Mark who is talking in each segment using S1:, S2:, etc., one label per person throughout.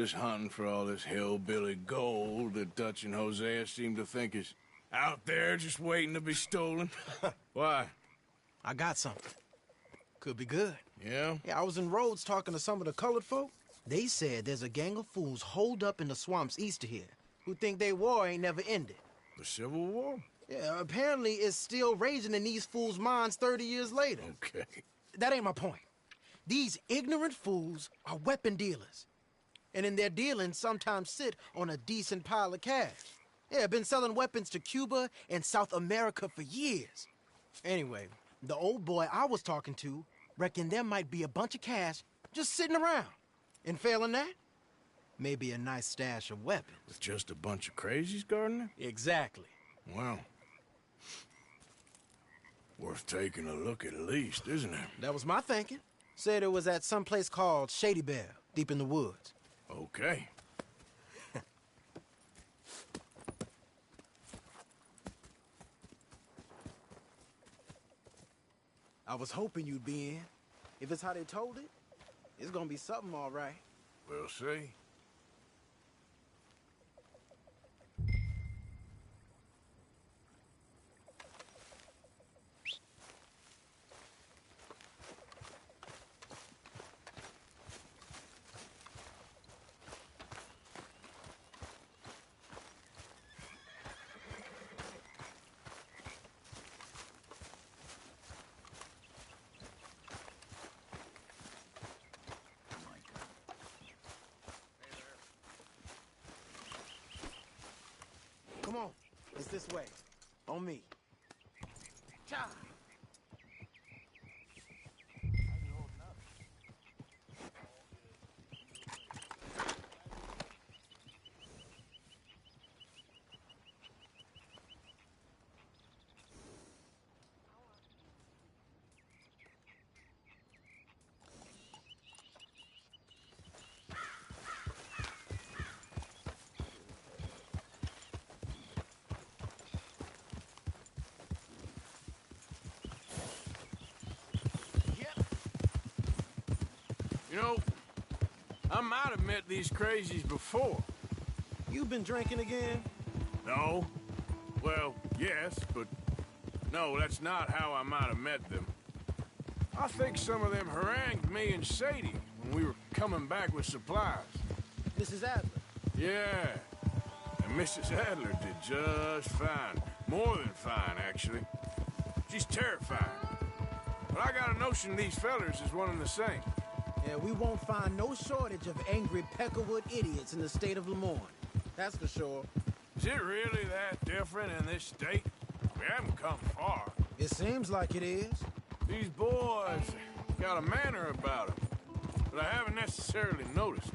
S1: Just hunting for all this hillbilly gold that Dutch and Hosea seem to think is out there just waiting to be stolen. Why?
S2: I got something. Could be good.
S1: Yeah?
S2: Yeah, I was in Rhodes talking to some of the colored folk. They said there's a gang of fools holed up in the swamps east of here who think their war ain't never ended.
S1: The Civil War?
S2: Yeah, apparently it's still raging in these fools' minds 30 years later.
S1: Okay.
S2: That ain't my point. These ignorant fools are weapon dealers. And in their dealing sometimes sit on a decent pile of cash. Yeah, been selling weapons to Cuba and South America for years. Anyway, the old boy I was talking to reckoned there might be a bunch of cash just sitting around. And failing that, maybe a nice stash of weapons.
S1: With just a bunch of crazies, Gardner?
S2: Exactly.
S1: Well, worth taking a look at least, isn't it?
S2: That was my thinking. Said it was at some place called Shady Belle, deep in the woods.
S1: Okay.
S2: I was hoping you'd be in. If it's how they told it, it's gonna be something all right.
S1: We'll see.
S2: Come on, it's this way. On me. Cha!
S1: You know, I might have met these crazies before.
S2: You been drinking again?
S1: No. Well, yes, but no, that's not how I might have met them. I think some of them harangued me and Sadie when we were coming back with supplies.
S2: Mrs. Adler.
S1: Yeah. And Mrs. Adler did just fine. More than fine, actually. She's terrifying. But I got a notion these fellers is one and the same.
S2: Yeah, we won't find no shortage of angry Peckerwood idiots in the state of Lemoyne. That's for sure.
S1: Is it really that different in this state? We haven't come far.
S2: It seems like it is.
S1: These boys got a manner about them, but I haven't necessarily noticed.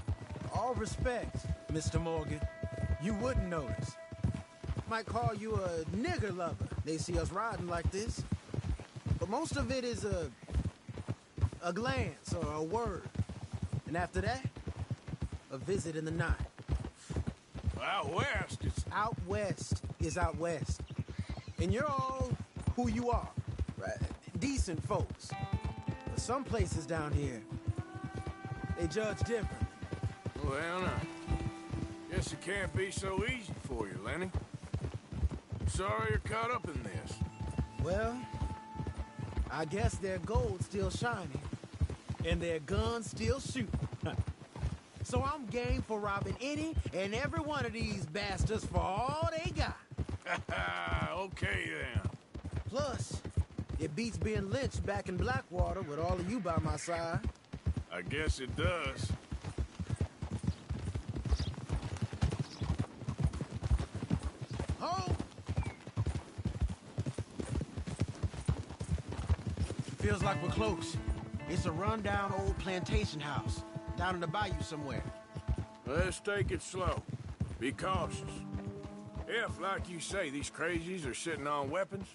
S2: All respect, Mr. Morgan. You wouldn't notice. Might call you a nigger lover. They see us riding like this. But most of it is a glance or a word. And after that, a visit in the night.
S1: Out west, it's...
S2: Out west is out west. And you're all who you are. Right? Decent folks. But some places down here, they judge different.
S1: Well, now, guess it can't be so easy for you, Lenny. Sorry you're caught up in this.
S2: Well, I guess their gold's still shining, and their guns still shooting. So I'm game for robbing any and every one of these bastards for all they got.
S1: Okay, then.
S2: Plus, it beats being lynched back in Blackwater with all of you by my side.
S1: I guess it does.
S2: Ho! Feels like we're close. It's a rundown old plantation house, down in the bayou somewhere.
S1: Let's take it slow. Be cautious. If, like you say, these crazies are sitting on weapons,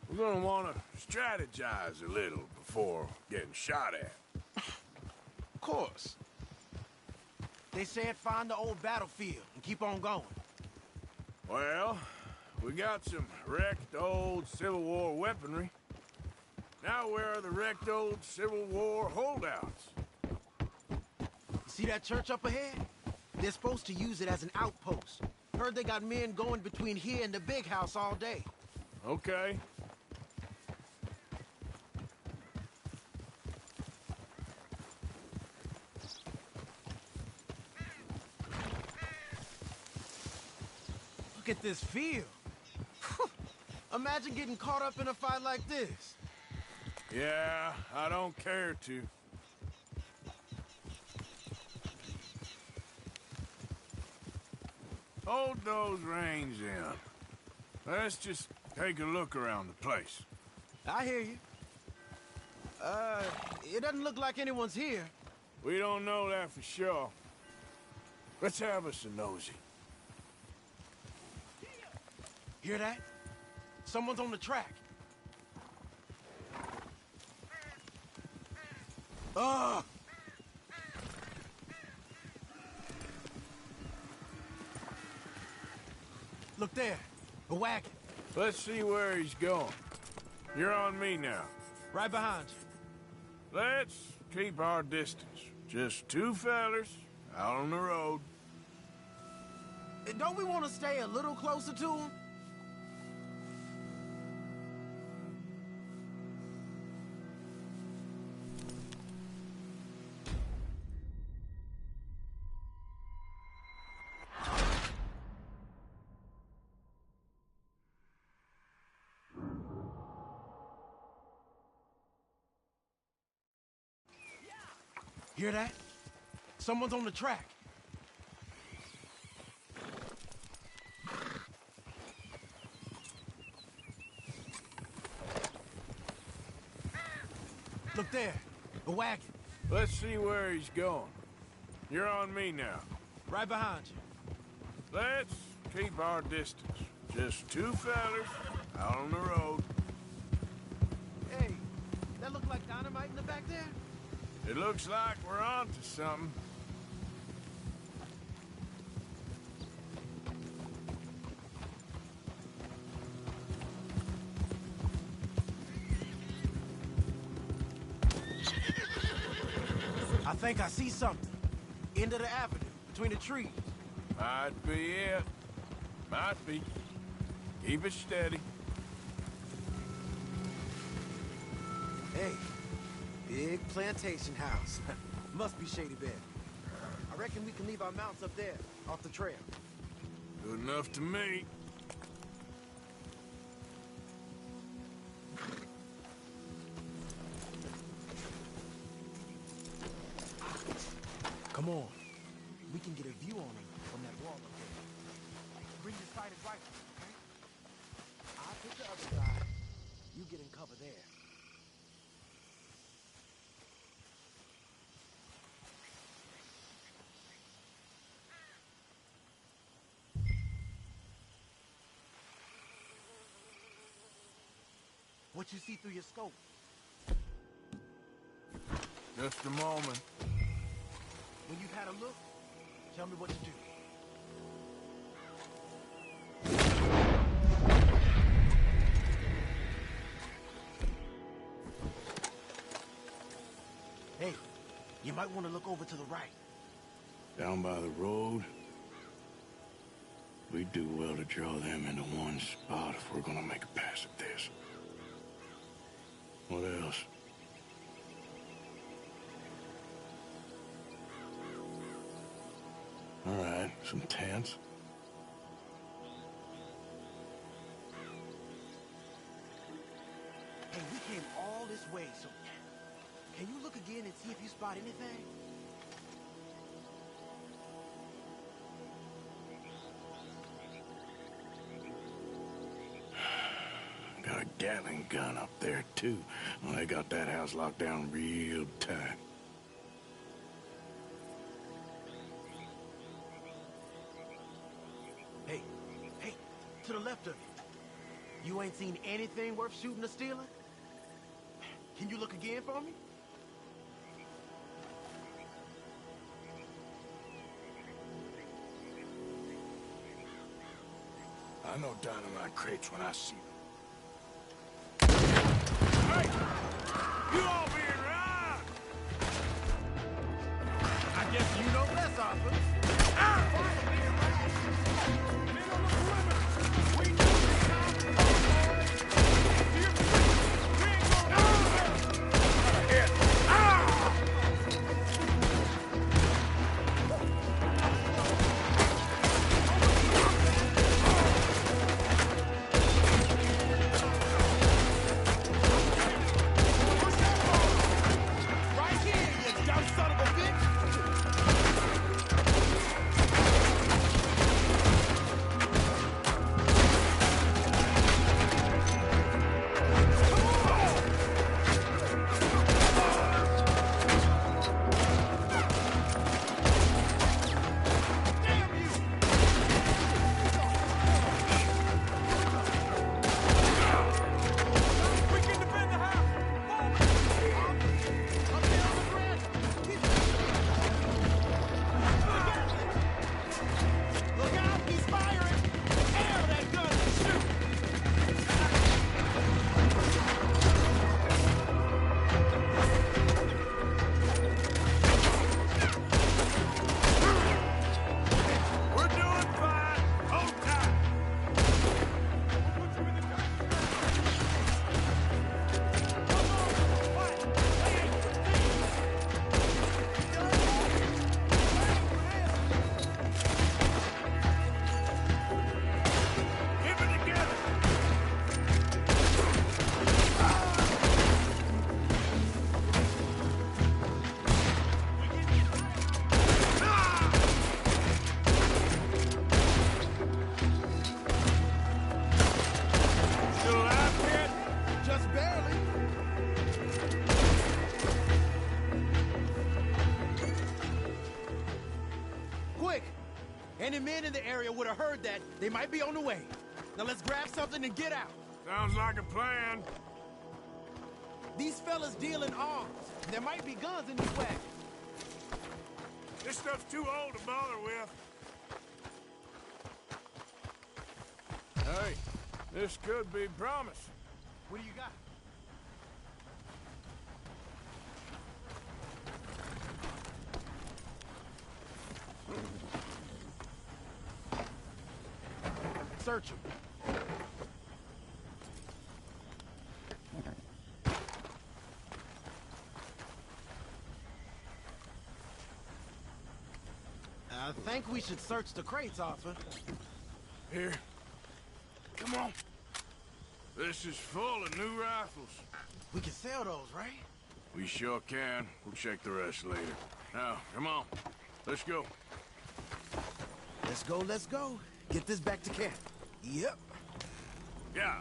S1: we're gonna want to strategize a little before getting shot at.
S2: Of course. They said find the old battlefield and keep on going.
S1: Well, we got some wrecked old Civil War weaponry. Now where are the wrecked old Civil War holdouts?
S2: See that church up ahead? They're supposed to use it as an outpost. Heard they got men going between here and the big house all day.
S1: Okay.
S2: Look at this field. Imagine getting caught up in a fight like this.
S1: Yeah, I don't care to. Hold those reins in. Let's just take a look around the place.
S2: I hear you. It doesn't look like anyone's here.
S1: We don't know that for sure. Let's have us a nosy.
S2: Hear that? Someone's on the track. Ugh! Look there, a wagon.
S1: Let's see where he's going. You're on me now.
S2: Right behind you.
S1: Let's keep our distance. Just two fellers out on the road.
S2: Don't we want to stay a little closer to him? Hear that? Someone's on the track. Look there, a wagon.
S1: Let's see where he's going. You're on me now.
S2: Right behind you.
S1: Let's keep our distance. Just two fellers out on the road.
S2: Hey, that look like dynamite in the back there?
S1: It looks like we're on to something.
S2: I think I see something. End of the avenue, between the trees.
S1: Might be it. Might be. Keep it steady.
S2: Hey, big plantation house. Must be Shady Bed. I reckon we can leave our mounts up there, off the trail.
S1: Good enough to me.
S2: Come on. We can get a view on him from that wall up there. Bring your sighted rifle, okay? I'll take the other side. You get in cover there. What you see through your scope?
S1: Just a moment.
S2: When you've had a look, tell me what to do. Hey, you might want to look over to the right.
S1: Down by the road. We do well to draw them into one spot if we're gonna make a pass at this. What else? All right, some tents.
S2: Hey, we came all this way, so can you look again and see if you spot anything?
S1: Got a Gatling gun up there, too. Well, they got that house locked down real tight.
S2: Hey, to the left of you. You ain't seen anything worth shooting or stealing? Can you look again for me?
S1: I know dynamite crates when I see them. Hey! You all being right!
S2: I guess you know less, Arthur. Any men in the area would have heard that. They might be on the way. Now let's grab something and get out.
S1: Sounds like a plan.
S2: These fellas deal in arms. There might be guns in this wagon.
S1: This stuff's too old to bother with. Hey, this could be promising.
S2: What do you got? Search him. I think we should search the crates, Arthur.
S1: Here. Come on. This is full of new rifles.
S2: We can sell those, right?
S1: We sure can. We'll check the rest later. Now, come on. Let's go.
S2: Let's go, let's go. Get this back to camp. Yep.
S1: Yeah.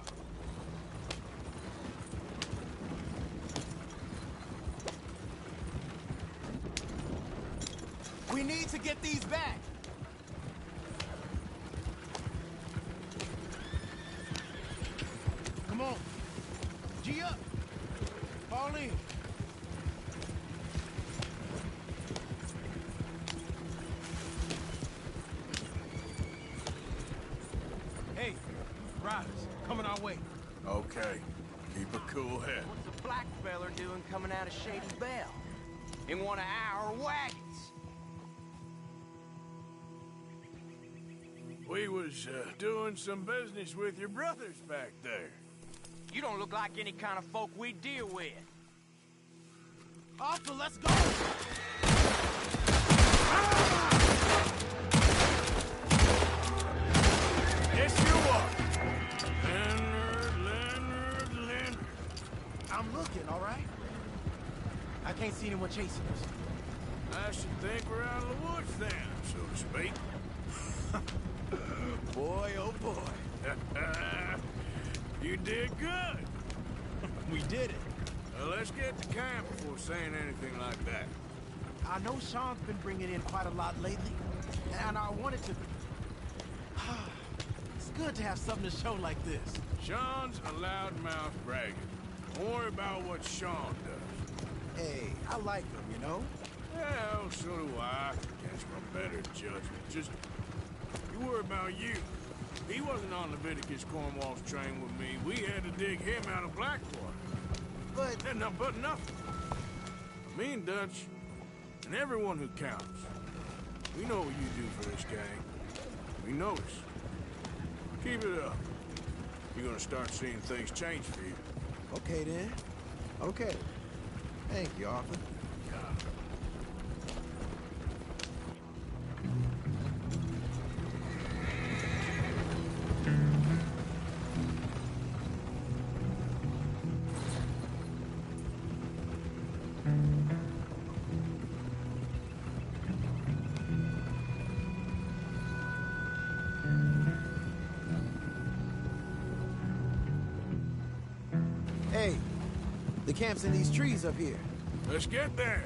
S2: We need to get these back. Come on. G up. Fall in. Hey, riders, coming our way.
S1: Okay. Keep a cool head.
S3: What's the black feller doing coming out of Shady Belle? In one of our wagons?
S1: We was doing some business with your brothers back there.
S3: You don't look like any kind of folk we deal with.
S2: Arthur, let's go!
S1: Yes, you are. Leonard.
S2: I'm looking, all right? I can't see anyone chasing us.
S1: I should think we're out of the woods then, so to speak.
S2: Boy, oh boy.
S1: You did good.
S2: We did it.
S1: Well, let's get to camp before saying anything like that.
S2: I know Sean's been bringing in quite a lot lately, and I wanted to... It's good to have something to show like this.
S1: Sean's a loudmouth bragging. Don't worry about what Sean does.
S2: Hey, I like him, you know?
S1: Well, so do I. Against my better judgment. Just, you worry about you. He wasn't on Leviticus Cornwall's train with me. We had to dig him out of Blackwater.
S2: But...
S1: But nothing. Me and Dutch, and everyone who counts, we know what you do for this gang. We notice. Keep it up. You're gonna start seeing things change for you.
S2: Okay, then. Okay. Thank you, Arthur. Hey, the camp's in these trees up here.
S1: Let's get there.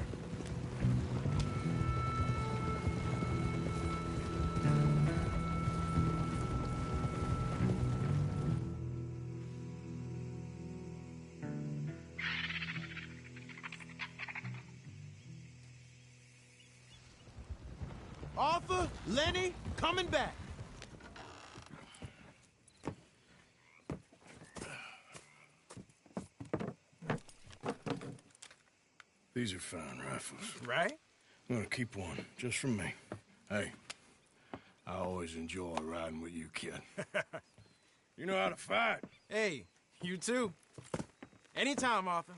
S2: Arthur, Lenny, coming back.
S1: These are fine rifles.
S2: Right?
S1: I'm gonna keep one, just for me. Hey, I always enjoy riding with you, kid. You know how to fight.
S2: Hey, you too. Anytime, Arthur.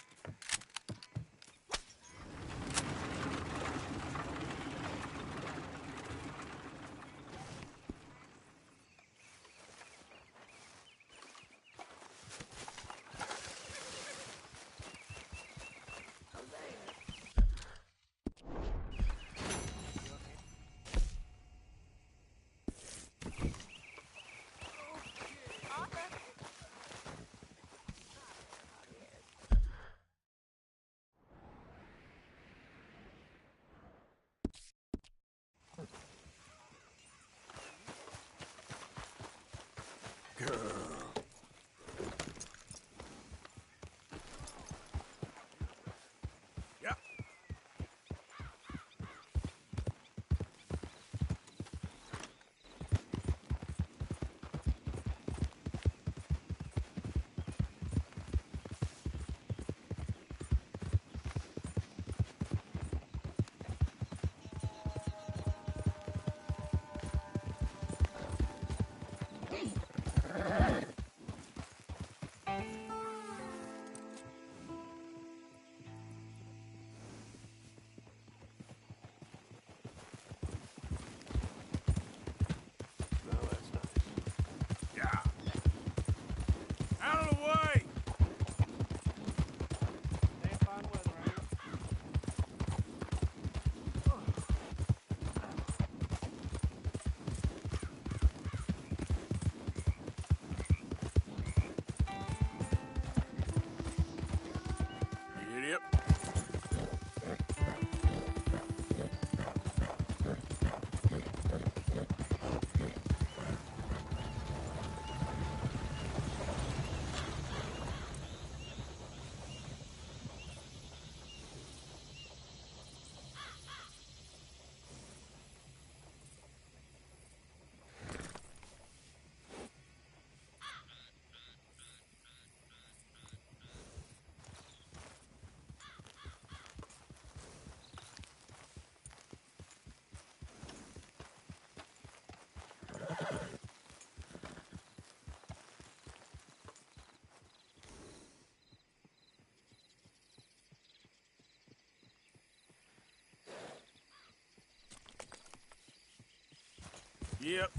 S1: Yep.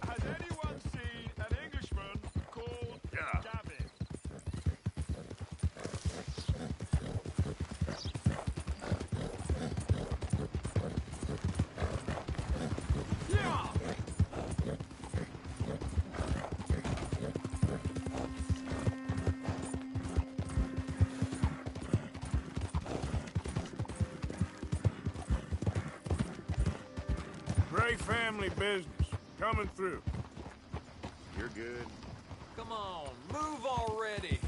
S4: Has anyone seen an Englishman called Gavin? Yeah!
S1: Great family business. Coming through.
S4: You're good.
S3: Come on, move already.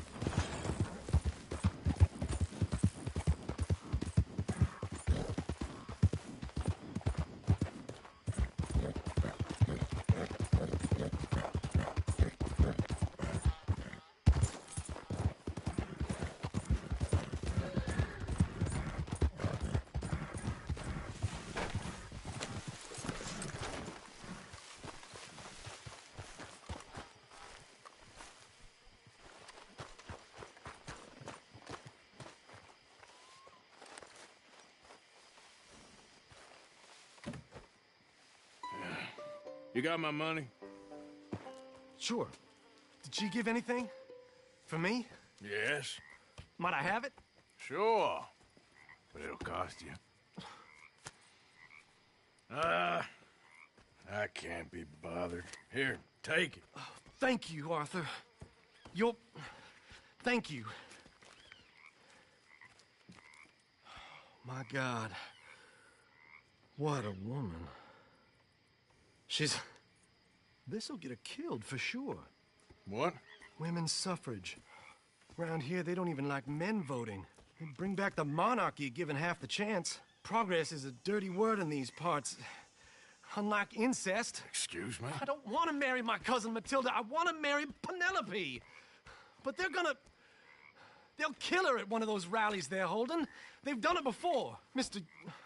S1: You got my money?
S4: Sure. Did she give anything? For me?
S1: Yes.
S4: Might I have it?
S1: Sure. But it'll cost you. I can't be bothered. Here, take it.
S4: Thank you, Arthur. You'll... Thank you. My God. What a woman. She's... This'll get her killed for sure.
S1: What?
S4: Women's suffrage. Around here, they don't even like men voting. They'd bring back the monarchy given half the chance. Progress is a dirty word in these parts. Unlike incest.
S1: Excuse me?
S4: I don't want to marry my cousin Matilda. I want to marry Penelope. But they're gonna... They'll kill her at one of those rallies they're holding. They've done it before. Mister,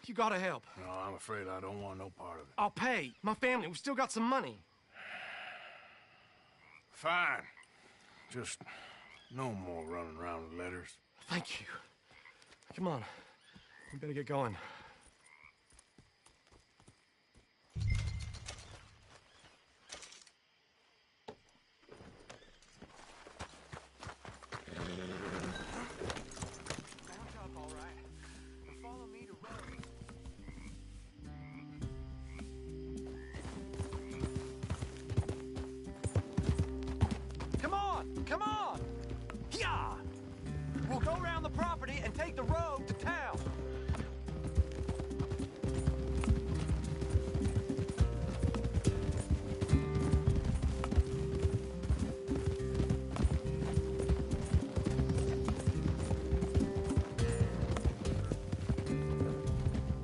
S4: you gotta help.
S1: No, I'm afraid I don't want no part of it.
S4: I'll pay. My family, we've still got some money.
S1: Fine. Just no more running around with letters.
S4: Thank you. Come on. We better get going. Come on! Yeah! We'll go around the property and take the road to town.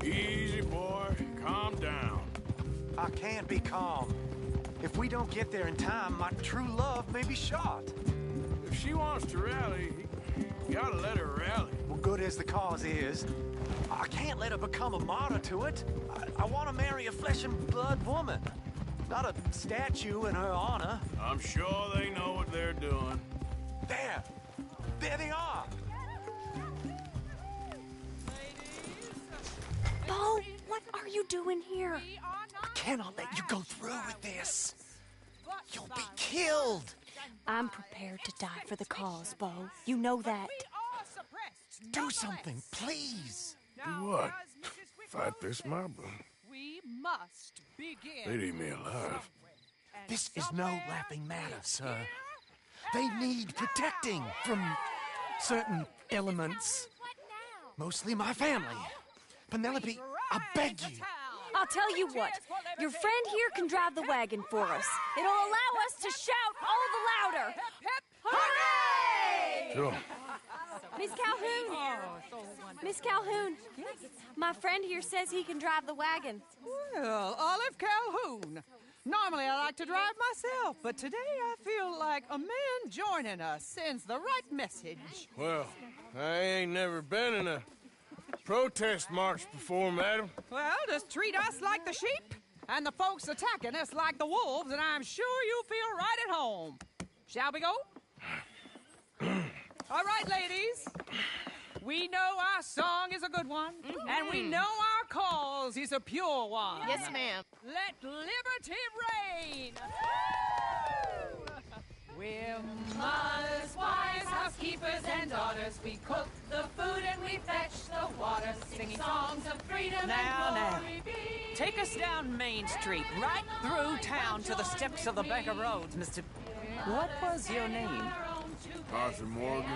S1: Easy, boy. Calm down.
S5: I can't be calm. If we don't get there in time, my true love may be shot.
S1: If she wants to rally, you gotta let her rally.
S5: Well, good as the cause is, I can't let her become a martyr to it. I want to marry a flesh and blood woman, not a statue in her honor.
S1: I'm sure they know what they're doing.
S5: There! There they are!
S6: Bo, what are you doing here?
S5: I cannot let you go through with this. You'll be killed!
S6: I'm prepared to die for the cause, Bo. You know that.
S5: Do something, please!
S1: Do what? Fight this mob?
S7: We must begin.
S1: They'd eat me alive.
S5: This is no laughing matter, sir. They need protecting from certain elements. Mostly my family. Penelope, I beg you.
S6: I'll tell you what. Your friend here can drive the wagon for us. It'll allow us to shout all the louder. Hooray!
S1: Sure.
S6: Miss Calhoun. Miss Calhoun. My friend here says he can drive the wagon.
S7: Well, Olive Calhoun, Normally I like to drive myself, but today I feel like a man joining us sends the right message.
S1: Well, I ain't never been in a protest march before, madam.
S7: Well, just treat us like the sheep, and the folks attacking us like the wolves, and I'm sure you feel right at home. Shall we go? All right, ladies. We know our song is a good one, and we know our cause is a pure one.
S8: Yes, ma'am.
S7: Let liberty reign! We're mothers, wives, housekeepers, and daughters. We cook the food and we fetch the water, singing songs of freedom
S3: Now,
S7: and glory be.
S3: take us down Main Street, right through town to the steps of the Bank of Rhodes, Mr. What was your name?
S1: Arthur Morgan.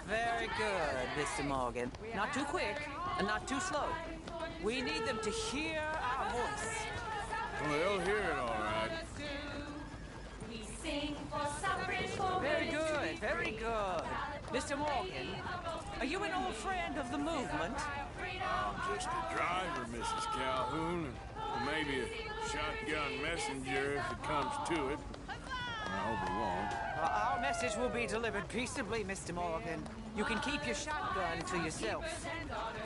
S3: Very good, Mr. Morgan. Not too quick and not too slow. We need them to hear our voice.
S1: Well, they'll hear it all right.
S6: We sing for suffrage, for
S3: Very good, very good. Mr. Morgan, are you an old friend of the movement?
S1: I'm just a driver, Mrs. Calhoun, and maybe a shotgun messenger if it comes to it. I hope it won't.
S3: Our message will be delivered peaceably, Mr. Morgan. You can keep your shotgun to yourself.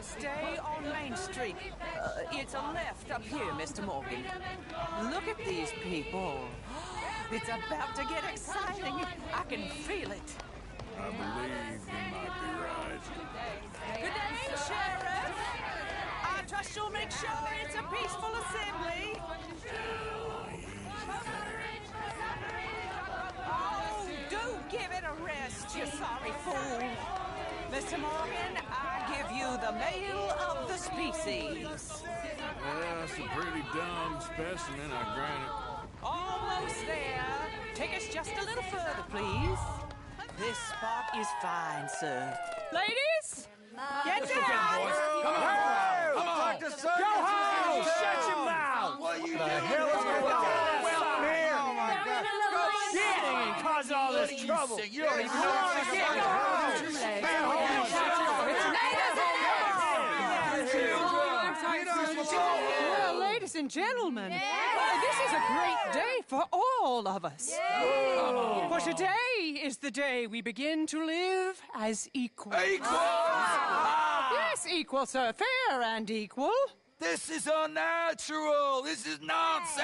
S3: Stay on Main Street. It's a left up here, Mr. Morgan. Look at these people. It's about to get exciting. I can feel it.
S1: I believe you might be right.
S3: Good day, Sheriff. I trust you'll make sure it's a peaceful assembly. Oh, do give it a rest, you sorry fool. Mr. Morgan, I give you the male of the species.
S1: Well, that's a pretty dumb specimen, I grant it.
S3: Almost there. Take us just a little further, please. This spot is fine, sir.
S7: Ladies, get down!
S4: Come on! Go home! Shut your mouth! What are you doing? The hell is going on here? Oh, my God. Shit! Cause all this trouble. You don't even know what's going on.
S7: Well, ladies and gentlemen, this is a great day for all of us. For today is the day we begin to live as equals. Yes, equal, sir. Fair and equal.
S9: This is unnatural. This is nonsense.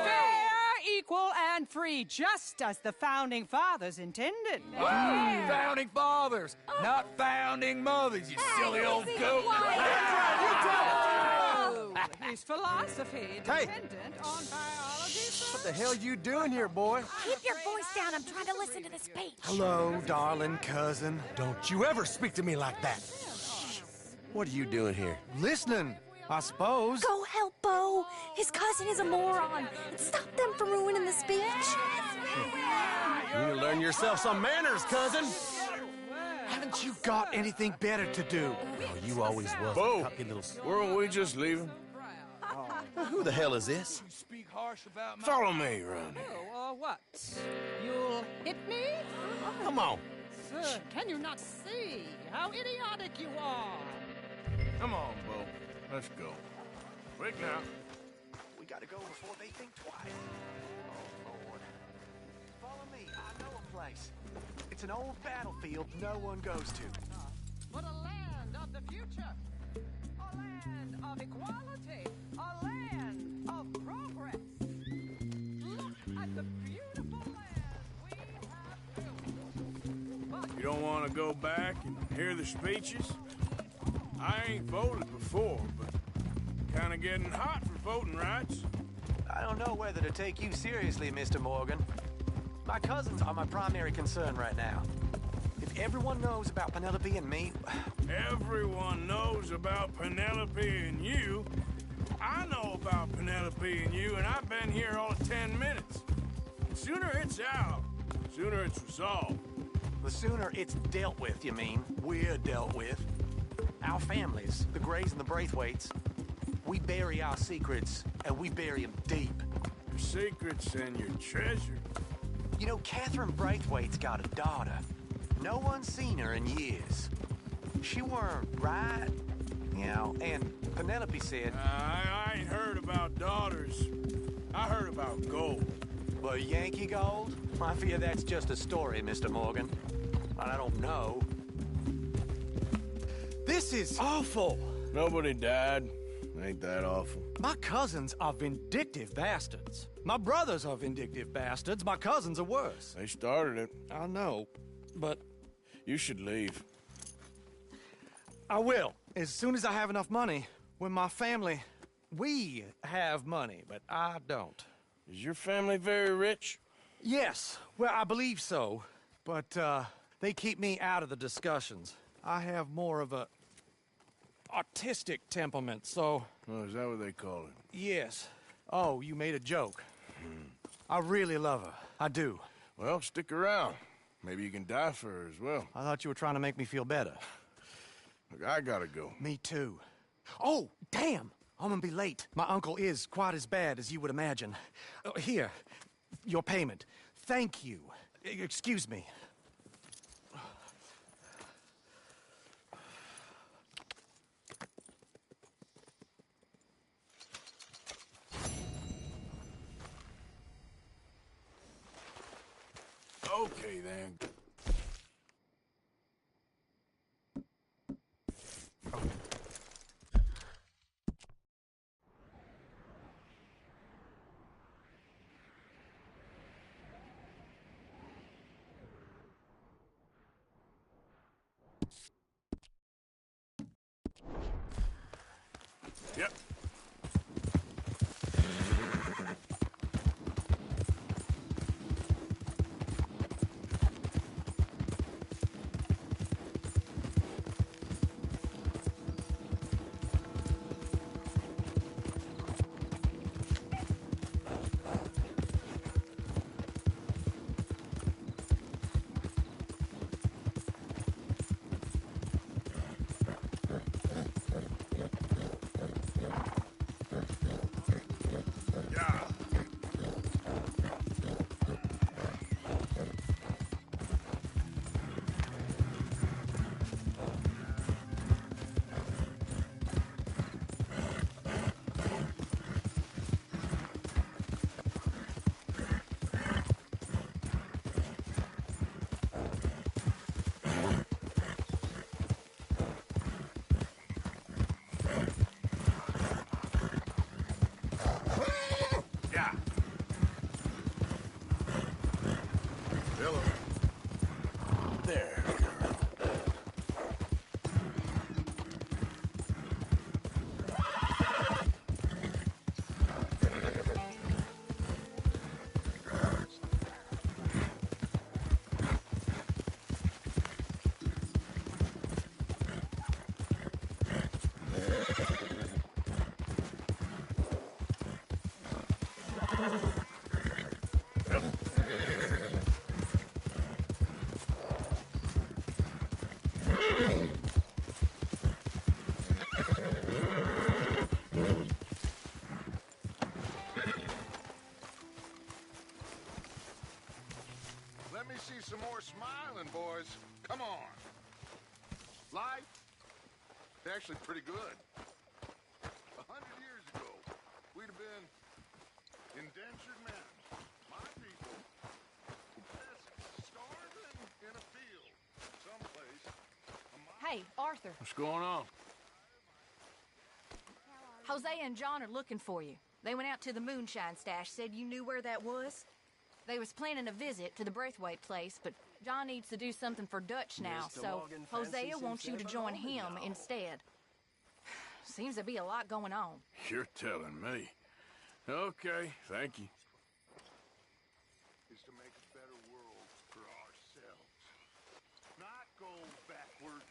S7: Fair, equal, and free, just as the Founding Fathers intended.
S9: Founding fathers, not founding mothers, you silly old goat.
S7: His philosophy dependent on biology.
S4: What the hell you doing here, boy?
S6: Keep your voice down. I'm trying to listen to the speech.
S5: Hello, darling cousin. Don't you ever speak to me like that.
S10: What are you doing here?
S5: Listening, I suppose.
S6: Go help Bo. His cousin is a moron. Stop them from ruining the speech.
S10: You need to learn yourself some manners, cousin.
S5: Haven't you got anything better to do?
S10: Oh, you always was
S1: Bo,
S10: a cocky little...
S1: weren't we just leaving?
S10: Who the hell is this?
S9: Speak harsh about my...
S1: Follow me around here.
S7: Oh, what? You'll hit me?
S10: Come on.
S7: Sir, can you not see how idiotic you are?
S1: Come on, Bo. Let's go. Quick now.
S4: We gotta go before they think twice. Oh, Lord. Follow me. I know a place. It's an old battlefield no one goes to.
S7: But a land of the future. A land of equality. A land of progress. Look at the beautiful land we have built.
S1: You don't want to go back and hear the speeches? I ain't voted before, but kind of getting hot for voting rights.
S4: I don't know whether to take you seriously, Mr. Morgan. My cousins are my primary concern right now. If everyone knows about Penelope and me...
S1: Everyone knows about Penelope and you. I know about Penelope and you, and I've been here all of 10 minutes. The sooner it's out, the sooner it's resolved.
S4: The sooner it's dealt with, you mean? We're dealt with. Our families, the Grays and the Braithwaites, we bury our secrets, and we bury them deep.
S1: Your secrets and your treasure.
S4: You know, Catherine Braithwaite's got a daughter. No one's seen her in years. She weren't right, you know, and
S5: Penelope said...
S1: I ain't heard about daughters. I heard about gold.
S5: Well, Yankee gold? I fear that's just a story, Mr. Morgan. I don't know. This is awful!
S1: Nobody died. Ain't that awful?
S5: My cousins are vindictive bastards. My brothers are vindictive bastards. My cousins are worse.
S1: They started it.
S5: I know, but...
S1: You should leave.
S5: I will, as soon as I have enough money. When my family... We have money, but I don't.
S1: Is your family very rich?
S5: Yes, well, I believe so. But, they keep me out of the discussions. I have more of a... artistic temperament, so...
S1: Oh, is that what they call it?
S5: Yes. Oh, you made a joke. I really love her. I do.
S1: Well, stick around. Maybe you can die for her as well.
S5: I thought you were trying to make me feel better.
S1: Look, I gotta go.
S5: Me too. Oh, damn! I'm gonna be late. My uncle is quite as bad as you would imagine. Here, your payment. Thank you. Excuse me.
S1: Okay, then. Yep. There.
S8: Let me see some more smiling, boys. Come on. Life? It's actually pretty good. 100 years ago, we'd have been indentured men. My people, peasants, starving in a field, someplace.
S6: Hey, Arthur.
S1: What's going on?
S6: Hosea and John are looking for you. They went out to the moonshine stash, said you knew where that was. They was planning a visit to the Braithwaite place, but John needs to do something for Dutch now, so Hosea wants you to join him instead. Seems to be a lot going on.
S1: You're telling me. Okay, thank you.
S8: Is to make a better world for ourselves. Not go backward,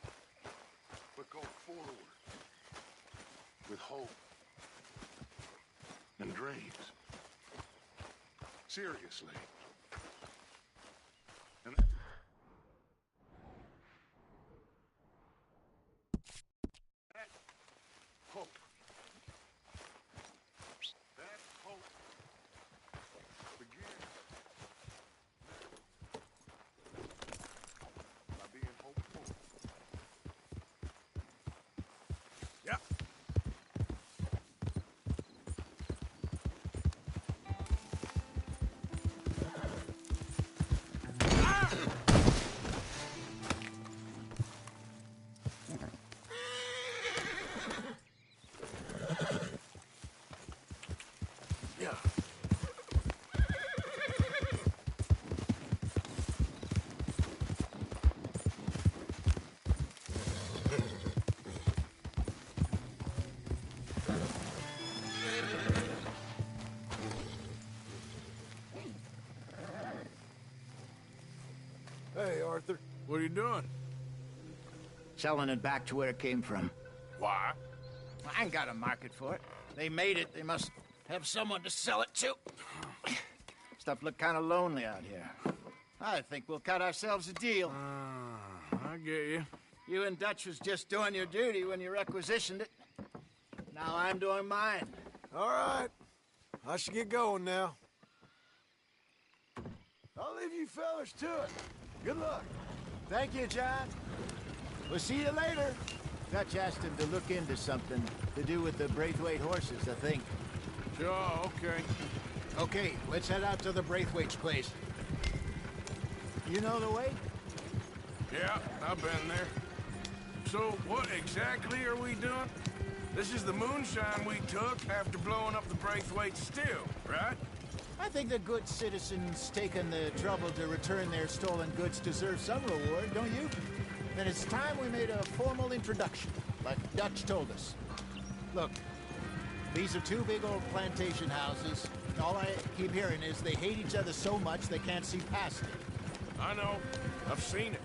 S8: but go forward. With hope and dreams. Seriously. And that hope. That hope begins by being hopeful.
S1: Yep. you doing?
S11: Selling it back to where it came from.
S1: Why?
S11: I ain't got a market for it. They made it. They must have someone to sell it to. Stuff look kind of lonely out here. I think we'll cut ourselves a deal.
S1: I get you.
S11: You and Dutch was just doing your duty when you requisitioned it. Now I'm doing mine.
S12: All right. I should get going now. I'll leave you fellas to it. Good luck.
S11: Thank you, John. We'll see you later. Dutch asked him to look into something to do with the Braithwaite horses, I think.
S1: Sure, okay.
S11: Okay, let's head out to the Braithwaite's place. You know the way?
S1: Yeah, I've been there. So, what exactly are we doing? This is the moonshine we took after blowing up the Braithwaite still, right?
S11: I think the good citizens taking the trouble to return their stolen goods deserve some reward, don't you? Then it's time we made a formal introduction, like Dutch told us. Look, these are two big old plantation houses. All I keep hearing is they hate each other so much they can't see past it.
S1: I know. I've seen it.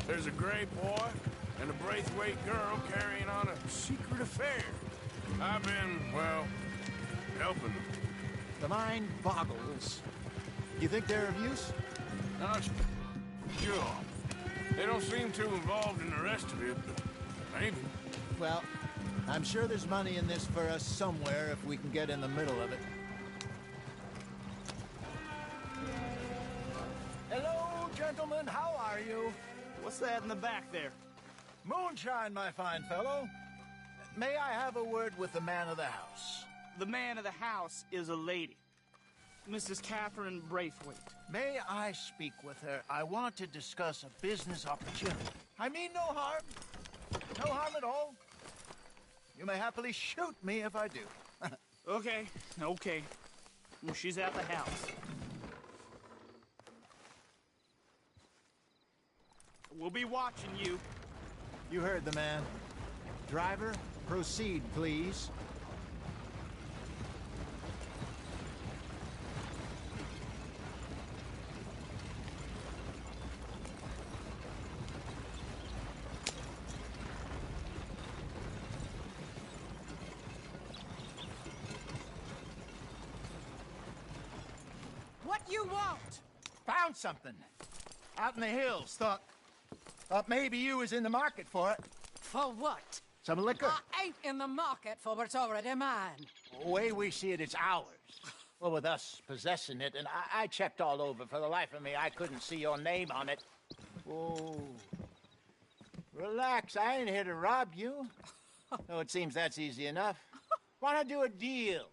S1: There's a gray boy and a Braithwaite girl carrying on a secret affair. I've been, well, helping them.
S11: The mind boggles. You think they're of use?
S1: Sure. They don't seem too involved in the rest of it, but maybe.
S11: Well, I'm sure there's money in this for us somewhere if we can get in the middle of it. Hello, gentlemen. How are you?
S13: What's that in the back there?
S11: Moonshine, my fine fellow. May I have a word with the man of the house?
S13: The man of the house is a lady. Mrs. Catherine Braithwaite.
S11: May I speak with her? I want to discuss a business opportunity. I mean no harm. No harm at all. You may happily shoot me if I do.
S13: Okay. Well, she's at the house. We'll be watching you.
S11: You heard the man. Driver, proceed, please.
S3: What you want?
S11: Found something. Out in the hills. Thought maybe you was in the market for it.
S3: For what?
S11: Some liquor.
S3: I ain't in the market for what's already mine.
S11: The way we see it, it's ours. Well, with us possessing it, and I checked all over. For the life of me, I couldn't see your name on it. Oh. Relax, I ain't here to rob you. Oh, it seems that's easy enough. Wanna do a deal?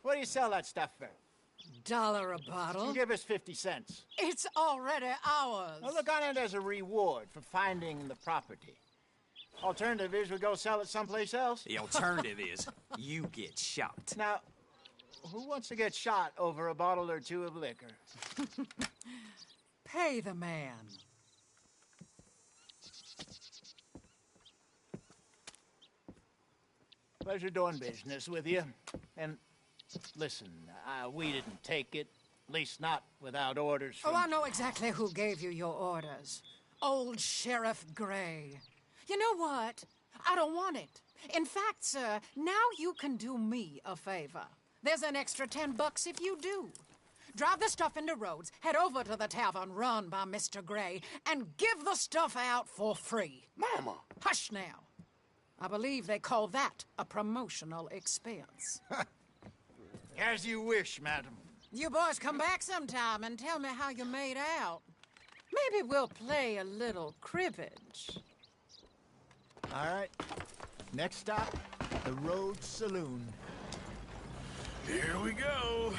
S11: What do you sell that stuff for?
S3: $1 a bottle?
S11: You give us 50 cents.
S3: It's already ours.
S11: Well, look on it as a reward for finding the property. Alternative is we go sell it someplace else.
S10: The alternative is you get shot.
S11: Now, who wants to get shot over a bottle or two of liquor?
S3: Pay the man.
S11: Pleasure doing business with you. And listen, we didn't take it. At least not without orders from...
S3: Oh, I know exactly who gave you your orders. Old Sheriff Gray. You know what? I don't want it. In fact, sir, now you can do me a favor. There's an extra $10 if you do. Drive the stuff into Rhodes, head over to the tavern run by Mr. Gray, and give the stuff out for free.
S8: Mama!
S3: Hush now. I believe they call that a promotional expense.
S11: As you wish, madam.
S3: You boys come back sometime and tell me how you made out. Maybe we'll play a little cribbage.
S11: All right. Next stop, the Rhodes Saloon.
S1: Here we go.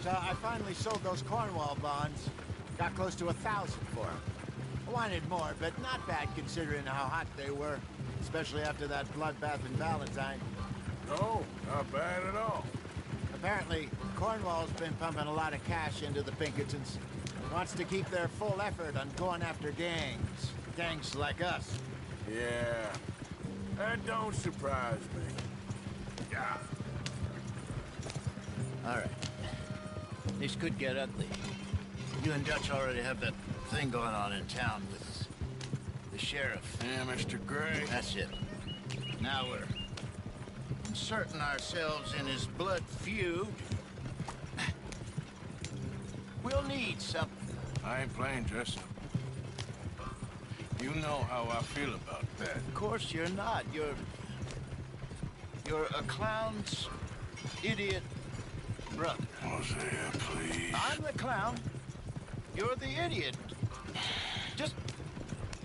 S11: So I finally sold those Cornwall bonds. Got close to 1,000 for them. I wanted more, but not bad considering how hot they were, especially after that bloodbath in Valentine.
S1: No, not bad at all.
S11: Apparently, Cornwall's been pumping a lot of cash into the Pinkertons. Wants to keep their full effort on going after gangs. Gangs like us.
S1: Yeah, that don't surprise me. Yeah.
S11: All right. This could get ugly. You and Dutch already have that thing going on in town with the sheriff.
S1: Yeah, Mr. Gray.
S11: That's it. Now we're inserting ourselves in his blood feud. We'll need something.
S1: I ain't playing dress up. You know how I feel about that.
S11: Of course you're not. You're a clown's idiot brother.
S1: Hosea, please.
S11: I'm the clown. You're the idiot. Just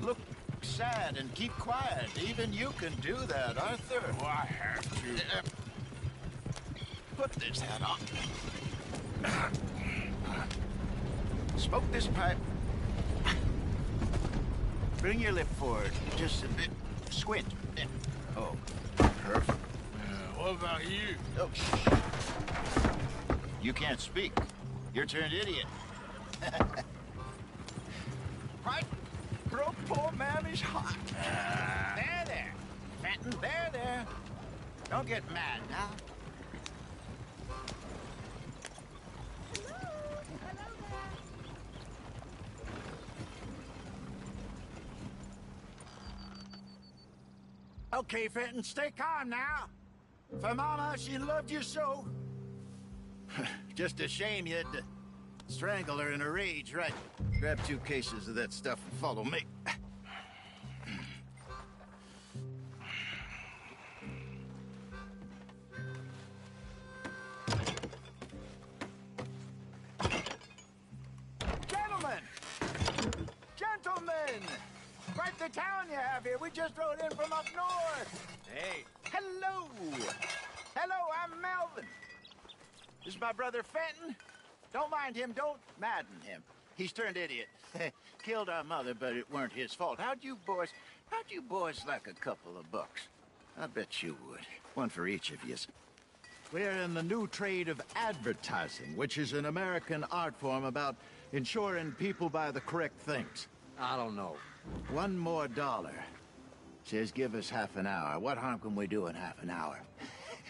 S11: look sad and keep quiet. Even you can do that, Arthur.
S1: Oh, I have to.
S11: Put this hat on. Smoke this pipe. Bring your lip forward just a bit. Squint. Oh, perfect.
S1: What about you?
S11: Oh, shh. You can't speak. You're turned idiot. Right. Bro, poor mammy's hot. There. Fenton, there. Don't get mad now. Okay, Fenton, stay calm now. For Mama, she loved you so. Just a shame you had to strangle her in a rage, right? Grab 2 cases of that stuff and follow me. Gentlemen! Quite the town you have here. We just rode in from up north. Hey. Hello. I'm Melvin. This is my brother Fenton. Don't mind him. Don't madden him. He's turned idiot. Killed our mother, but it weren't his fault. How'd you boys like a couple of bucks? I bet you would. One for each of you. We're in the new trade of advertising, which is an American art form about ensuring people buy the correct things.
S10: I don't know.
S11: $1 more. Says give us half an hour. What harm can we do in half an hour?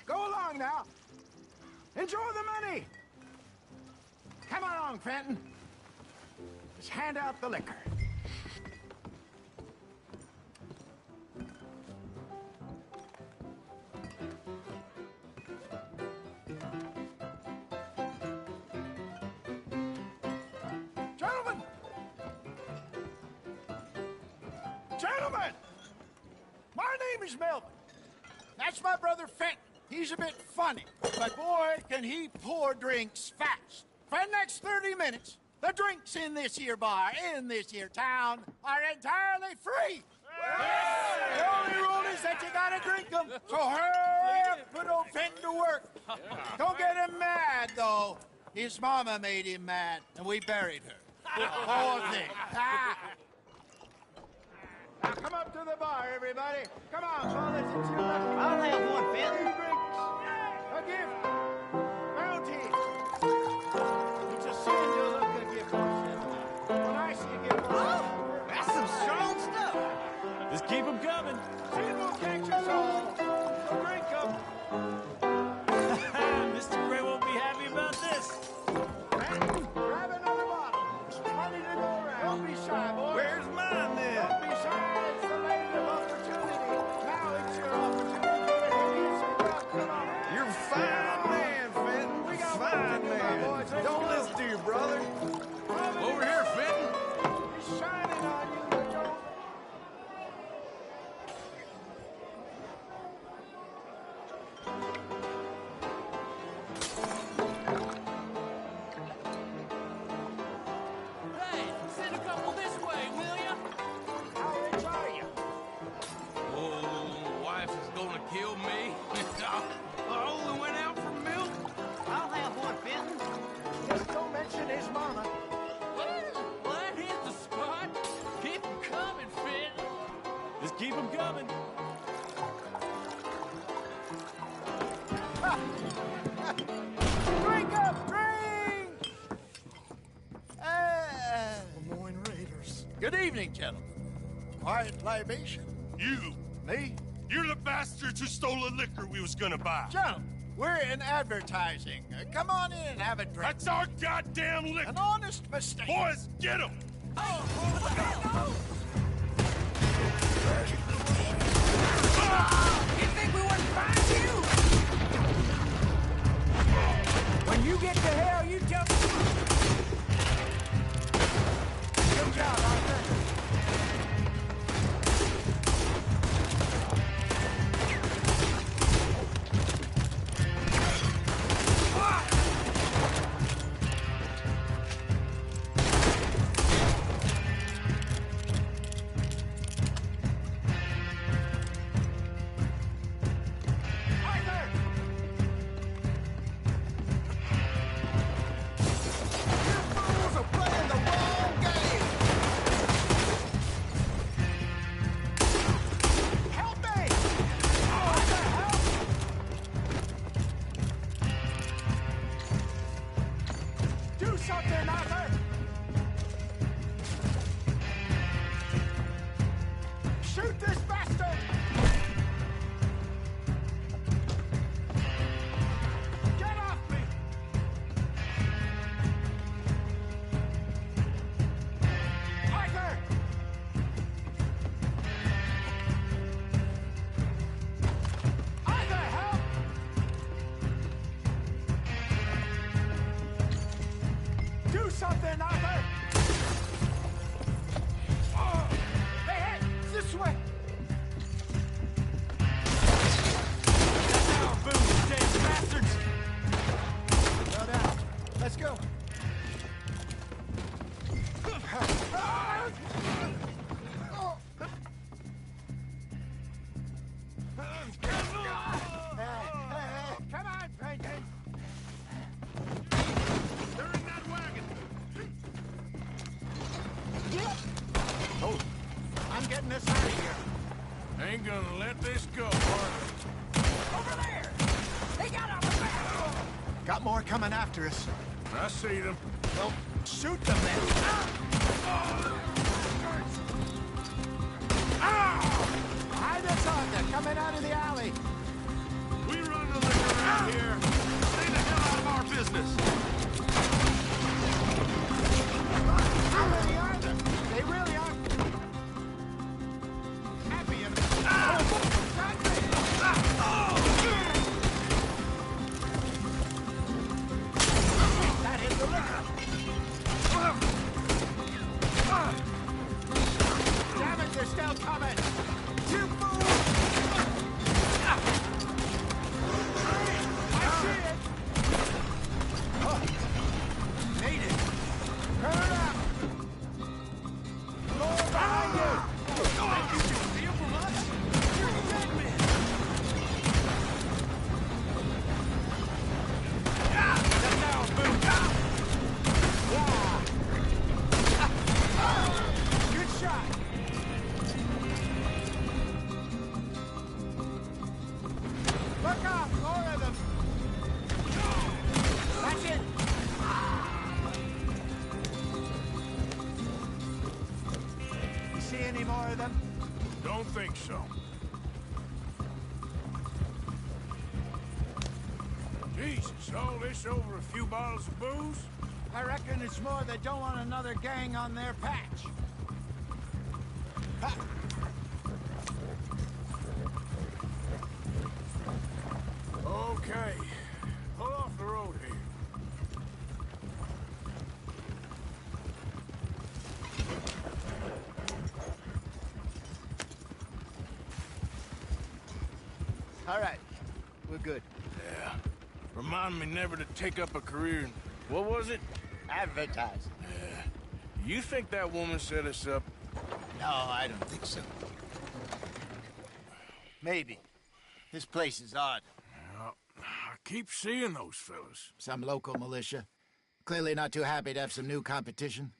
S11: Go along now. Enjoy the money. Come along, Fenton. Let's hand out the liquor. Gentlemen! My name is Melvin. That's my brother Fenton. He's a bit funny, but boy, can he pour drinks fast. For the next 30 minutes, the drinks in this here bar, in this here town, are entirely free. The only rule is that you gotta drink them, so hurry up, put old Fenton to work. Don't get him mad, though. His mama made him mad, and we buried her. Poor thing. Now come up to the bar, everybody. Come on, fellas, it's your lucky.
S3: I'll have one, Fenton.
S11: 3 drinks. A gift. Bounty. It's a sin to look a gift horse. When I see a gift horse...
S3: Oh, that's some strong stuff.
S10: Just keep them coming.
S11: Sin will catch us all. So drink them.
S10: Mr. Gray won't be happy about this.
S11: Fenton, grab another bottle. There's plenty to go around. Don't be shy, boys.
S10: Where's mine, then?
S11: Don't be shy. It's the land of opportunity. Now it's your opportunity to hit us with luck. Come on.
S10: You're a fine man, Fenton.
S11: We got work
S10: Fine
S11: to do, my
S10: man.
S11: boys. Let's
S10: Don't
S11: go.
S10: listen to your brother. Over here, Fenton.
S11: He's shining on you, but don't...
S3: Hey, send a couple this way, will ya?
S11: How rich are you?
S1: Oh, wife is gonna kill me. I only went out for milk.
S3: I'll have one, Fenton.
S11: Just don't mention his mama.
S3: Well, that hit the spot. Keep 'em coming, Fenton.
S10: Just keep them coming.
S11: Drink up, drink!
S12: Lemoyne Raiders.
S11: Good evening, gentlemen. Quiet libation.
S14: You!
S11: Me?
S14: You're the bastards who stole the liquor we was gonna buy.
S11: Gentlemen, We're in advertising. Come on in and have a drink.
S8: That's our goddamn liquor!
S11: An honest mistake.
S8: Boys, get him!
S3: You think we wouldn't find you? When you get to hell, you just... Good job, Arthur.
S7: Something, Arthur! Oh. Hey, this way!
S11: Now, boom, you damn bastards! No doubt. Let's go.
S7: Come on, Peyton!
S8: They're in that wagon!
S11: Oh, I'm getting this out of here.
S1: Ain't gonna let this go, Arthur.
S3: Over there! They got up the back!
S11: Got more coming after us.
S1: I see them.
S11: Well, shoot them then. Hide us on, they're coming out of the alley.
S8: We run the liquor around here. Stay the hell out of our business.
S11: How many are there? They really are happy of it. That hit the liquor. Damn it, they're still coming. You fools! I see it. Made it. Turn it up. More behind you.
S8: Steal from us? You're dead men.
S11: Get down, boom. Yeah. Good shot. Look out, more of them. That's it. You see any more of them?
S1: Don't think so. Jesus, all this over a few bottles of booze?
S11: I reckon it's more they don't want another gang on their patch. Ha.
S1: Okay. Pull off the road here.
S11: All right, we're good.
S1: Yeah. Remind me never to take up a career in... What was it?
S11: Advertising.
S1: Yeah. You think that woman set us up?
S11: No, I don't think so. Maybe. This place is odd.
S1: Well, I keep seeing those fellas.
S11: Some local militia. Clearly not too happy to have some new competition.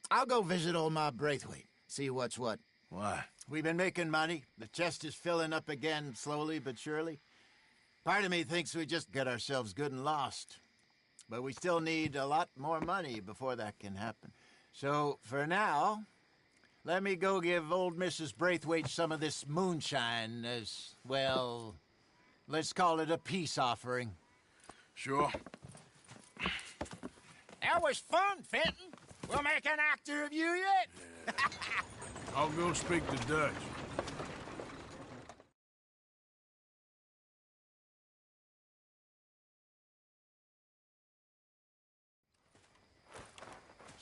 S11: I'll go visit old Ma Braithwaite, see what's what.
S1: Why?
S11: We've been making money. The chest is filling up again, slowly but surely. Part of me thinks we just get ourselves good and lost. But we still need a lot more money before that can happen. So, for now, let me go give old Mrs. Braithwaite some of this moonshine as, well, Let's call it a peace offering.
S1: Sure.
S11: That was fun, Fenton. We'll make an actor of you yet.
S1: I'll go speak to Dutch.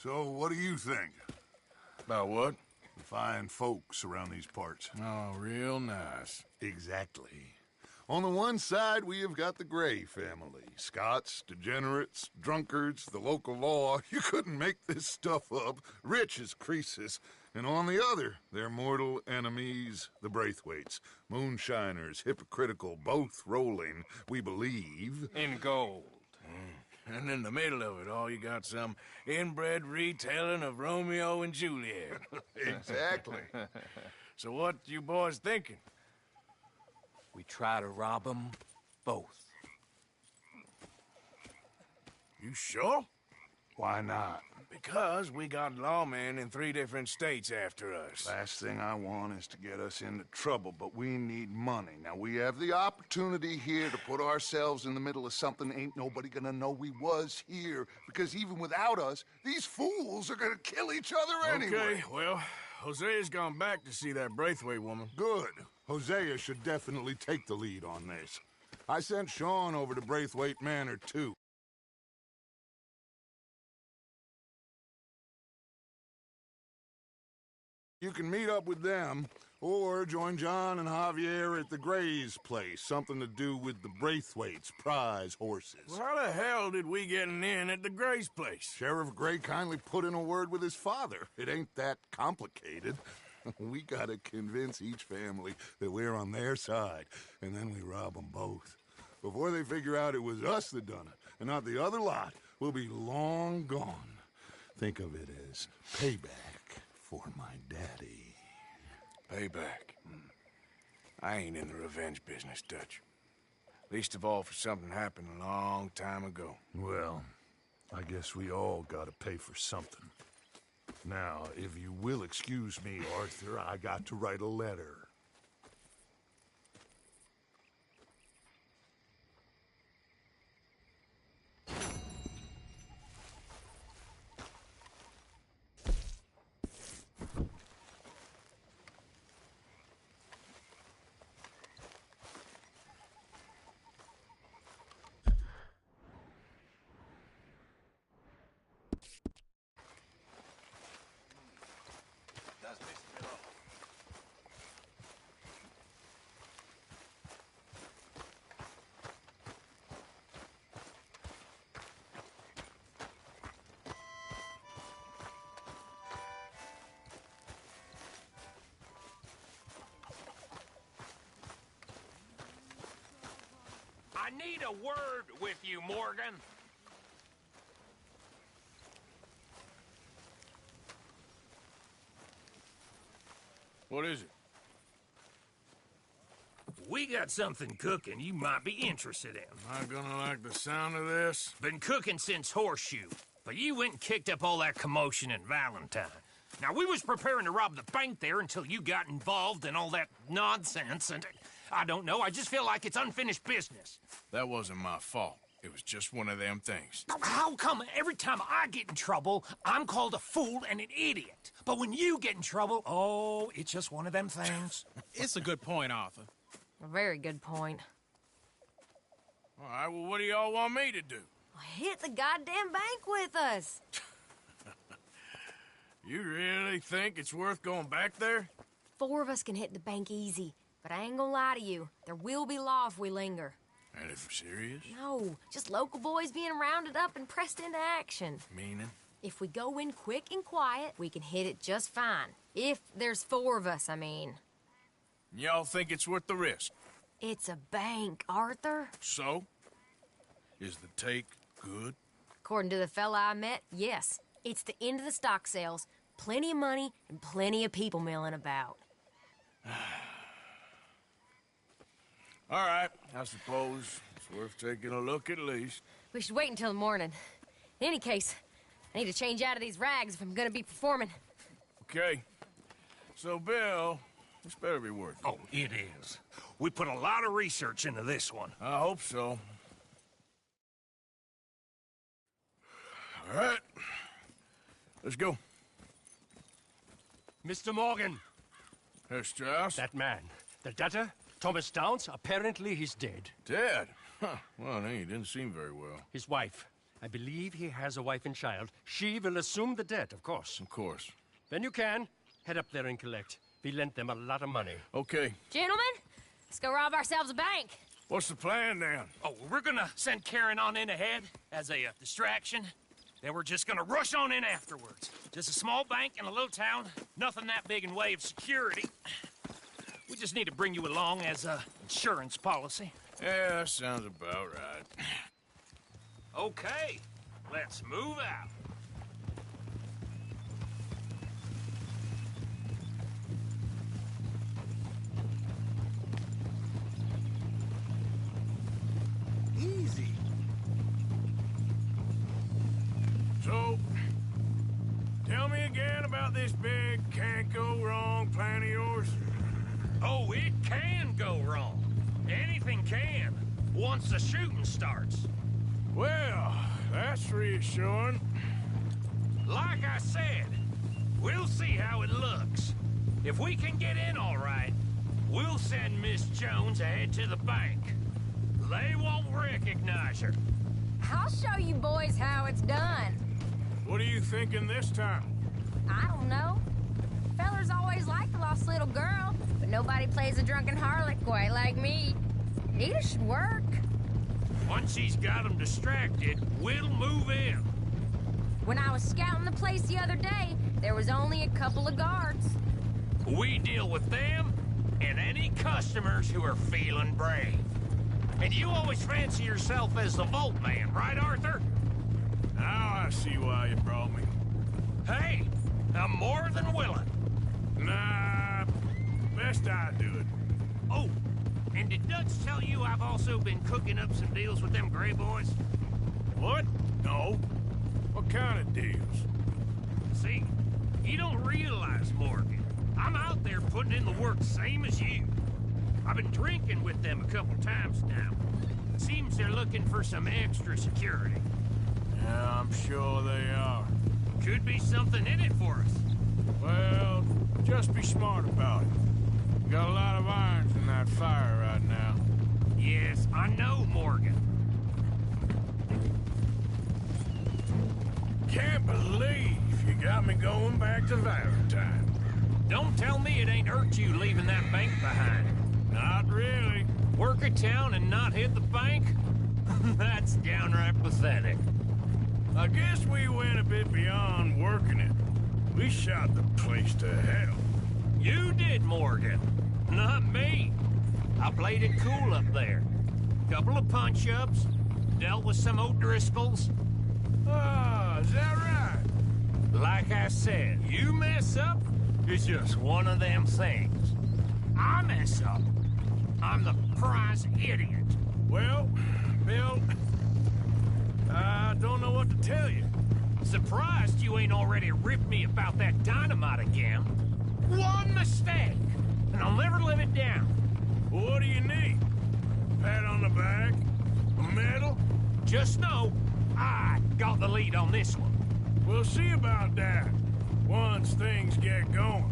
S8: So, what do you think?
S1: About what?
S8: The fine folks around these parts.
S1: Oh, real nice.
S8: Exactly. On the one side, we have got the Gray family. Scots, degenerates, drunkards, the local law. You couldn't make this stuff up. Rich as Croesus. And on the other, their mortal enemies, the Braithwaites. Moonshiners, hypocritical, both rolling, we believe.
S9: In gold.
S1: And in the middle of it all, you got some inbred retelling of Romeo and Juliet.
S8: Exactly.
S1: So what you boys thinking?
S9: We try to rob them both.
S1: You sure?
S8: Why not?
S1: Because we got lawmen in 3 different states after us.
S8: Last thing I want is to get us into trouble, but we need money. Now, we have the opportunity here to put ourselves in the middle of something ain't nobody gonna know we was here. Because even without us, these fools are gonna kill each other anyway.
S1: Okay, well, Hosea's gone back to see that Braithwaite woman.
S8: Good. Hosea should definitely take the lead on this. I sent Sean over to Braithwaite Manor, too. You can meet up with them, or join John and Javier at the Gray's place. Something to do with the Braithwaites' prize horses.
S1: Well, how the hell did we get in at the Gray's place?
S8: Sheriff Gray kindly put in a word with his father. It ain't that complicated. We gotta convince each family that we're on their side, and then we rob them both. Before they figure out it was us that done it, and not the other lot, we'll be long gone. Think of it as payback for my daddy.
S1: Payback. I ain't in the revenge business, Dutch. Least of all for something happened a long time ago.
S8: Well, I guess we all gotta pay for something. Now, if you will excuse me, Arthur, I got to write a letter.
S14: I need a word with you, Morgan.
S1: What is it?
S14: We got something cooking you might be interested in.
S1: Am I gonna like the sound of this?
S14: Been cooking since Horseshoe, but you went and kicked up all that commotion in Valentine. Now, we was preparing to rob the bank there until you got involved in all that nonsense, and I don't know, I just feel like it's unfinished business.
S1: That wasn't my fault. It was just one of them things.
S14: How come every time I get in trouble, I'm called a fool and an idiot? But when you get in trouble, oh, it's just one of them things.
S15: It's a good point, Arthur.
S6: A very good point.
S1: All right, well, what do y'all want me to do?
S6: Hit the goddamn bank with us.
S1: You really think it's worth going back there?
S6: 4 of us can hit the bank easy, but I ain't gonna lie to you. There will be law if we linger.
S1: And if we're serious?
S6: No, just local boys being rounded up and pressed into action.
S1: Meaning?
S6: If we go in quick and quiet, we can hit it just fine. If there's 4 of us, I mean.
S1: Y'all think it's worth the risk?
S6: It's a bank, Arthur.
S1: So? Is the take good?
S6: According to the fella I met, yes. It's the end of the stock sales. Plenty of money and plenty of people milling about.
S1: All right, I suppose it's worth taking a look at least.
S6: We should wait until the morning. In any case, I need to change out of these rags if I'm gonna be performing.
S1: Okay. So, Bill, this better be worth it.
S14: Oh, it is. We put a lot of research into this one.
S1: I hope so. All right. Let's go.
S15: Mr. Morgan.
S1: Herr Strauss?
S15: That man. The debtor, Thomas Downs, apparently he's dead.
S1: Dead? Huh. Well, he didn't seem very well.
S15: His wife. I believe he has a wife and child. She will assume the debt, of course.
S1: Of course.
S15: When you can, head up there and collect. We lent them a lot of money.
S1: Okay.
S6: Gentlemen, let's go rob ourselves a bank.
S1: What's the plan, then?
S14: Oh, we're gonna send Karen on in ahead as a distraction. Then we're just gonna rush on in afterwards. Just a small bank in a little town. Nothing that big in way of security. We just need to bring you along as a insurance policy.
S1: Yeah, that sounds about right.
S14: Okay, let's move out.
S2: Easy.
S1: So, tell me again about this big can't-go-wrong plan of yours.
S14: Oh, it can go wrong. Anything can, once the shooting starts.
S1: Well, that's reassuring.
S14: Like I said, we'll see how it looks. If we can get in all right, we'll send Miss Jones ahead to the bank. They won't recognize her.
S6: I'll show you boys how it's done.
S1: What are you thinking this time?
S6: I don't know. Fellers always like the lost little girl, but nobody plays a drunken harlot quite like me. It should work.
S14: Once he's got them distracted, we'll move in.
S6: When I was scouting the place the other day, there was only a couple of guards.
S14: We deal with them and any customers who are feeling brave. And you always fancy yourself as the Vault Man, right, Arthur?
S1: Now I see why you brought me.
S14: Hey, I'm more than willing.
S1: Nah, best I do it.
S14: Oh, and did Dutch tell you I've also been cooking up some deals with them Gray Boys?
S1: What? No. What kind of deals?
S14: See, you don't realize, Morgan. I'm out there putting in the work same as you. I've been drinking with them a couple times now. Seems they're looking for some extra security.
S1: Yeah, I'm sure they are.
S14: Could be something in it for us.
S1: Well, just be smart about it. Got a lot of irons in that fire right now.
S14: Yes, I know, Morgan.
S1: Can't believe you got me going back to Valentine.
S14: Don't tell me it ain't hurt you leaving that bank behind.
S1: Not really.
S14: Work a town and not hit the bank? That's downright pathetic.
S1: I guess we went a bit beyond working it. We shot the place to hell.
S14: You did, Morgan. Not me. I played it cool up there. Couple of punch-ups, dealt with some O'Driscolls.
S1: Ah, is that right?
S14: Like I said, you mess up, it's just one of them things. I mess up, I'm the prize idiot.
S1: Well, Bill, I don't know what to tell you.
S14: Surprised you ain't already ripped me about that dynamite again. One mistake, and I'll never live it down.
S1: What do you need? Pat on the back? A medal?
S14: Just know, I got the lead on this one.
S1: We'll see about that, once things get going.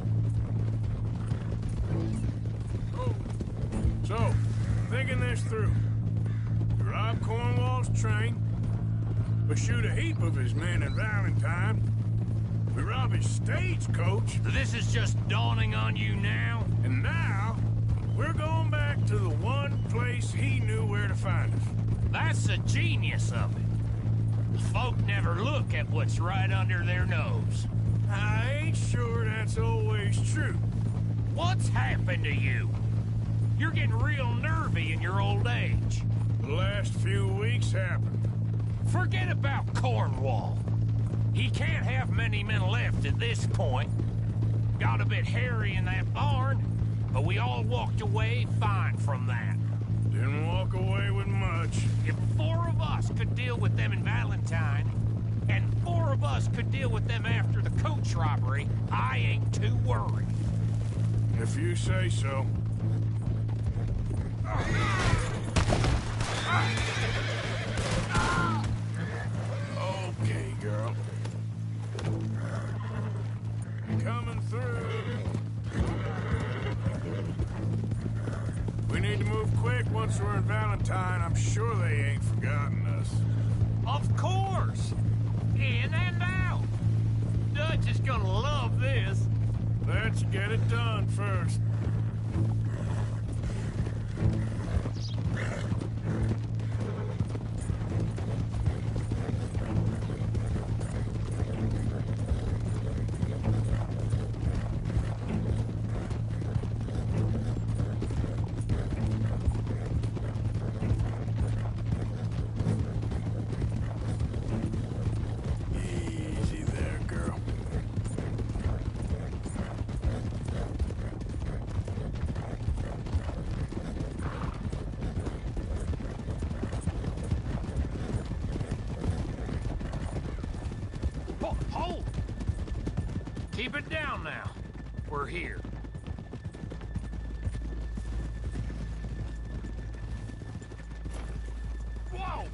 S1: So, thinking this through. We rob Cornwall's train. We shoot a heap of his men in Valentine. We rob his stagecoach.
S14: This is just dawning on you now?
S1: And now, we're going back to the one place he knew where to find us.
S14: That's the genius of it. Folk never look at what's right under their nose.
S1: I ain't sure that's always true.
S14: What's happened to you? You're getting real nervy in your old age.
S1: The last few weeks happened.
S14: Forget about Cornwall. He can't have many men left at this point. Got a bit hairy in that barn, but we all walked away fine from that.
S1: Didn't walk away with much.
S14: If 4 of us could deal with them in Valentine, and 4 of us could deal with them after the coach robbery, I ain't too worried.
S1: If you say so. Okay, girl. Coming through. We need to move quick once we're in Valentine. I'm sure they ain't forgotten us.
S14: Of course! In and out! Dutch is gonna love this.
S1: Let's get it done first. Easy there, girl.
S14: Hold! Keep it down now. We're here. Whoa!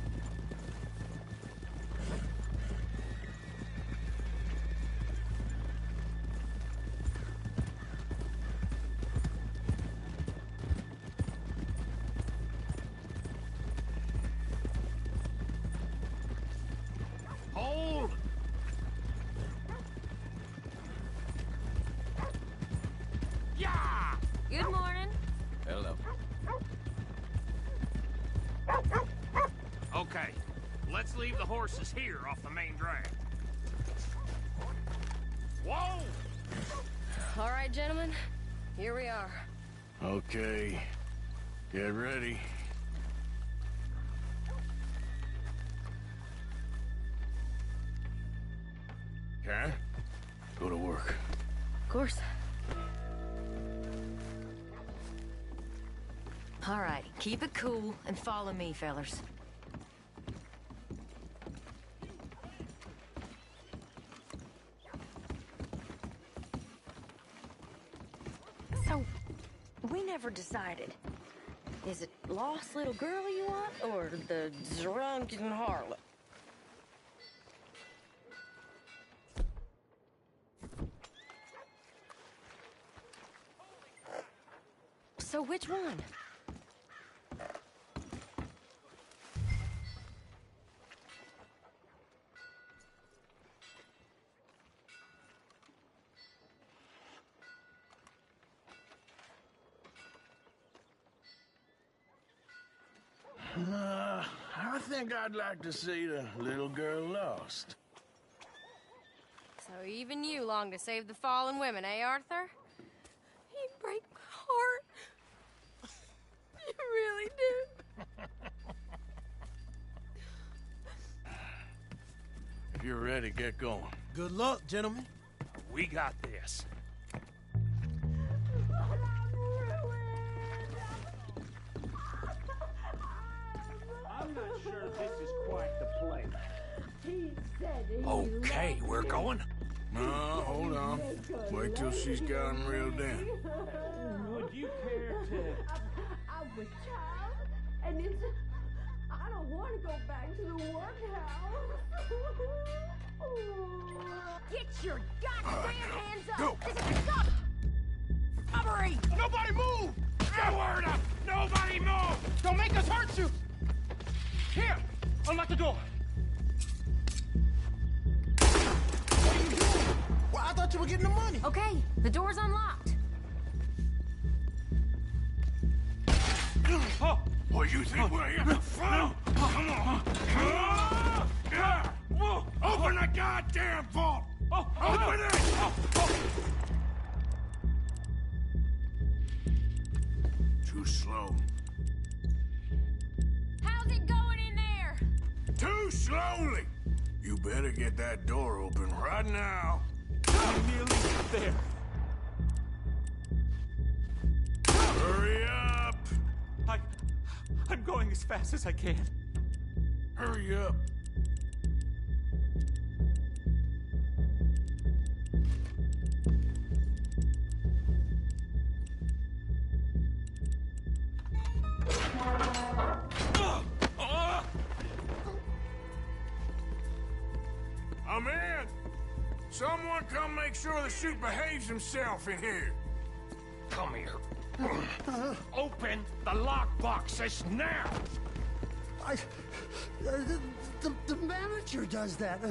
S14: Hold! Yeah!
S6: Good morning.
S10: Hello.
S14: Okay, let's leave the horses here off the main drag. Whoa!
S16: All right, gentlemen, here we are.
S1: Okay. Get ready. Karen, go to work.
S16: Of course.
S6: All right, keep it cool and follow me, fellers. So, we never decided. Is it lost little girl you want, or the drunken harlot? So which one?
S1: I think I'd like to see the little girl lost.
S16: So even you long to save the fallen women, eh, Arthur? You break my heart. You really do.
S1: If you're ready, get going.
S2: Good luck, gentlemen.
S14: We got this.
S13: I'm not sure this is quite the place.
S14: Okay, we're going.
S1: No, hold on. Wait till she's got him reeled in.
S13: Would you care to...
S17: I'm a child, and it's... I don't want to go back to the workhouse.
S6: Get your goddamn hands up!
S1: Go.
S6: This is a stop! Robbery!
S9: Nobody move! Get word up! Nobody move! Don't make us hurt you! Here! Unlock the door!
S2: Well, I thought you were getting the money.
S6: Okay, the door's unlocked.
S9: Oh!
S1: What you think we're here for? Come on. Open the goddamn vault! Open it! Too slow.
S6: How's it going in there?
S1: Too slowly! You better get that door open right now.
S9: I'm nearly there.
S1: Hurry up!
S9: I'm going as fast as I can.
S1: Hurry up. Someone come make sure the chute behaves himself in here.
S14: Come here. Open the lockboxes now!
S12: The manager does that.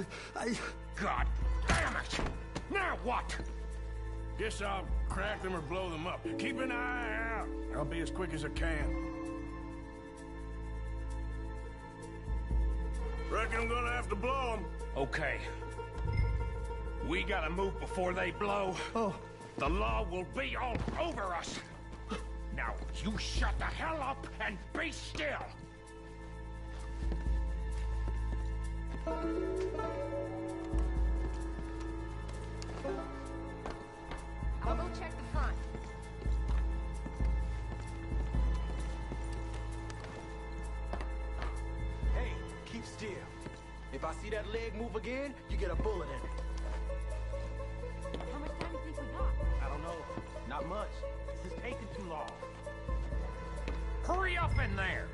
S14: God damn it! Now what?
S1: Guess I'll crack them or blow them up. Keep an eye out. I'll be as quick as I can. Reckon I'm gonna have to blow them.
S14: Okay. We gotta move before they blow. Oh. The law will be all over us. Now, you shut the hell up and be still.
S16: I'll go check the front.
S2: Hey, keep still. If I see that leg move again, you get a bullet in it.
S17: How much time do you think we got?
S2: I don't know. Not much. This is taking too long.
S14: Hurry up in there!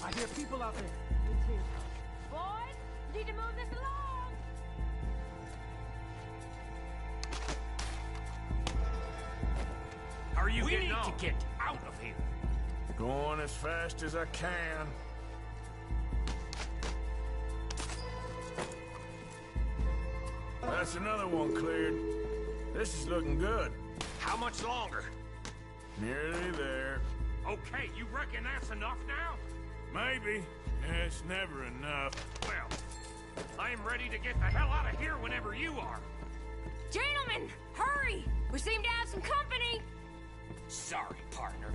S2: I hear people out there.
S17: Me too. Boys, you need to move this along.
S14: Are you
S1: We
S14: getting
S1: need
S14: on?
S1: to
S14: Get out of here!
S1: Going as fast as I can. That's another one cleared. This is looking good.
S14: How much longer?
S1: Nearly there.
S14: Okay, you reckon that's enough now?
S1: Maybe. It's never enough.
S14: Well, I am ready to get the hell out of here whenever you are.
S16: Gentlemen, hurry! We seem to have some company.
S14: Sorry, partner.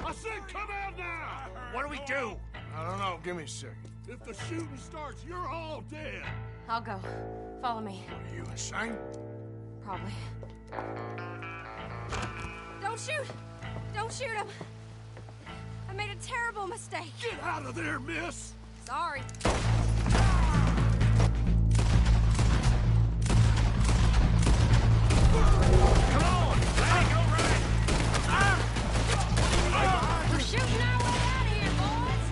S1: I said come out now!
S14: What do we do?
S1: I don't know. Give me a second.
S8: If the shooting starts, you're all dead.
S16: I'll go. Follow me.
S1: Are you insane?
S16: Probably. Don't shoot! Don't shoot him! I made a terrible mistake.
S8: Get out of there, miss!
S16: Sorry.
S14: Come on! Let it go right!
S16: We're shooting our way out of here, boys!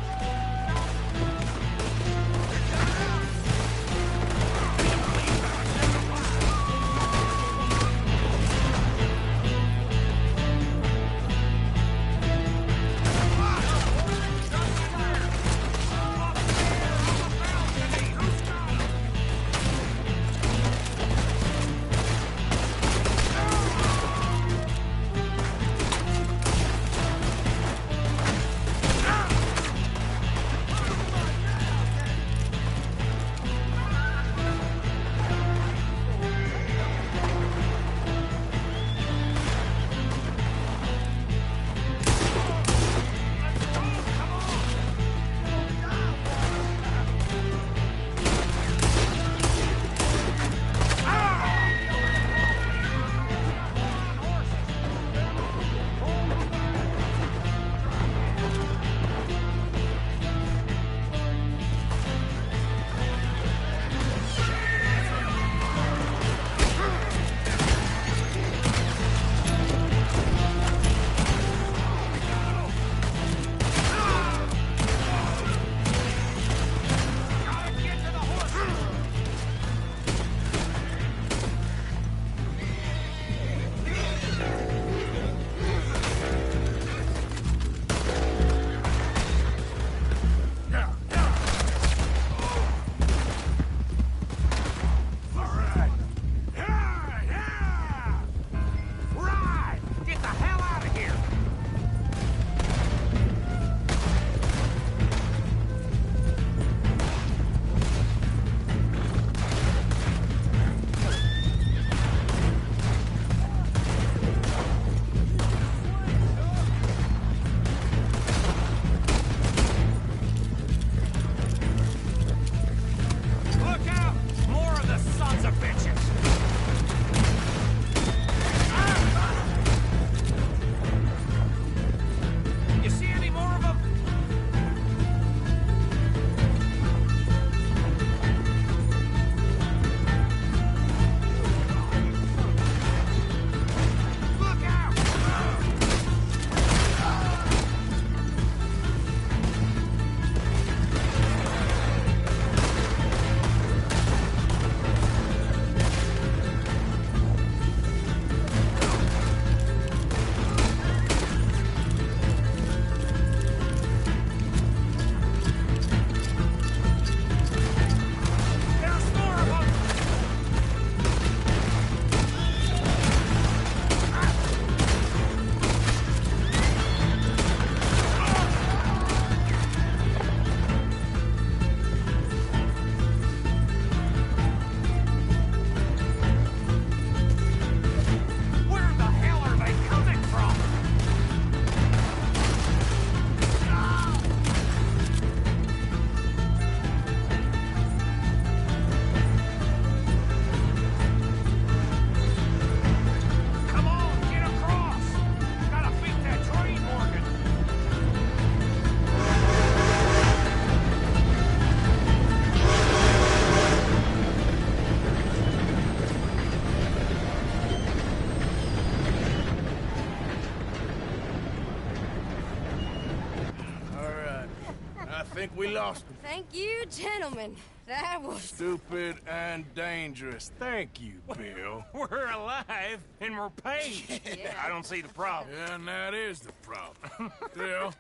S1: think we lost him.
S16: Thank you, gentlemen. That was...
S1: Stupid and dangerous. Thank you, Bill.
S14: We're alive and we're paid.
S16: Yeah.
S14: I don't see the problem.
S1: Yeah, and that is the problem. Still,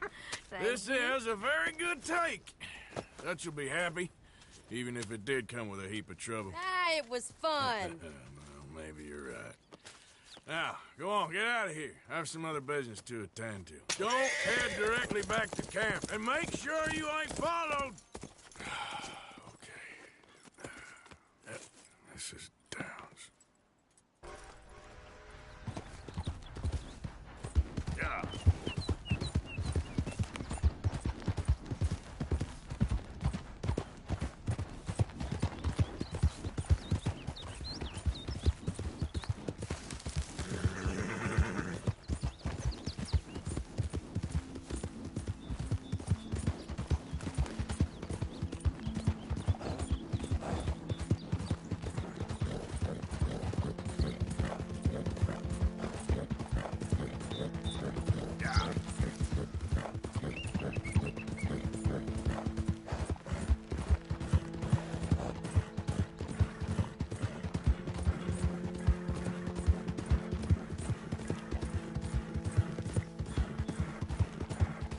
S1: this is a very good take. Dutch will be happy, even if it did come with a heap of trouble.
S16: Ah, it was fun.
S1: Well, maybe you're right. Now, go on, get out of here. I have some other business to attend to. Don't head directly back to camp, and make sure you ain't followed. Okay. This is Downs. Yeah.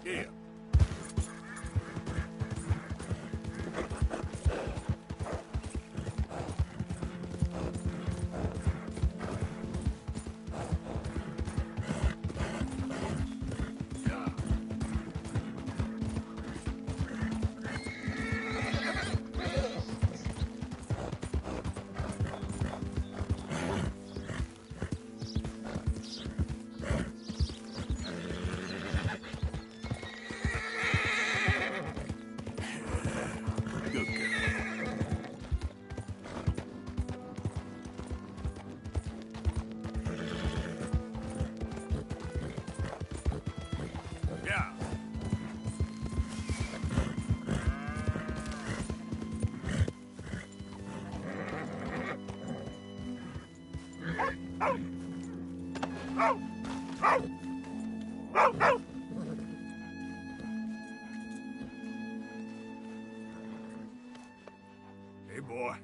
S1: Yeah. Good girl. Yeah. Hey, boy.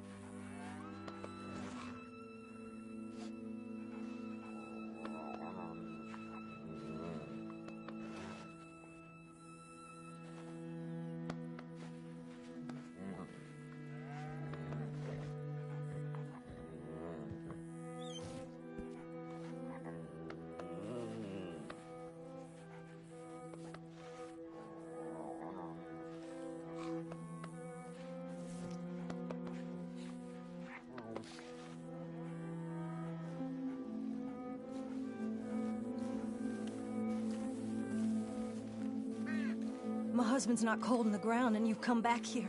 S17: My husband's not cold in the ground, and you've come back here.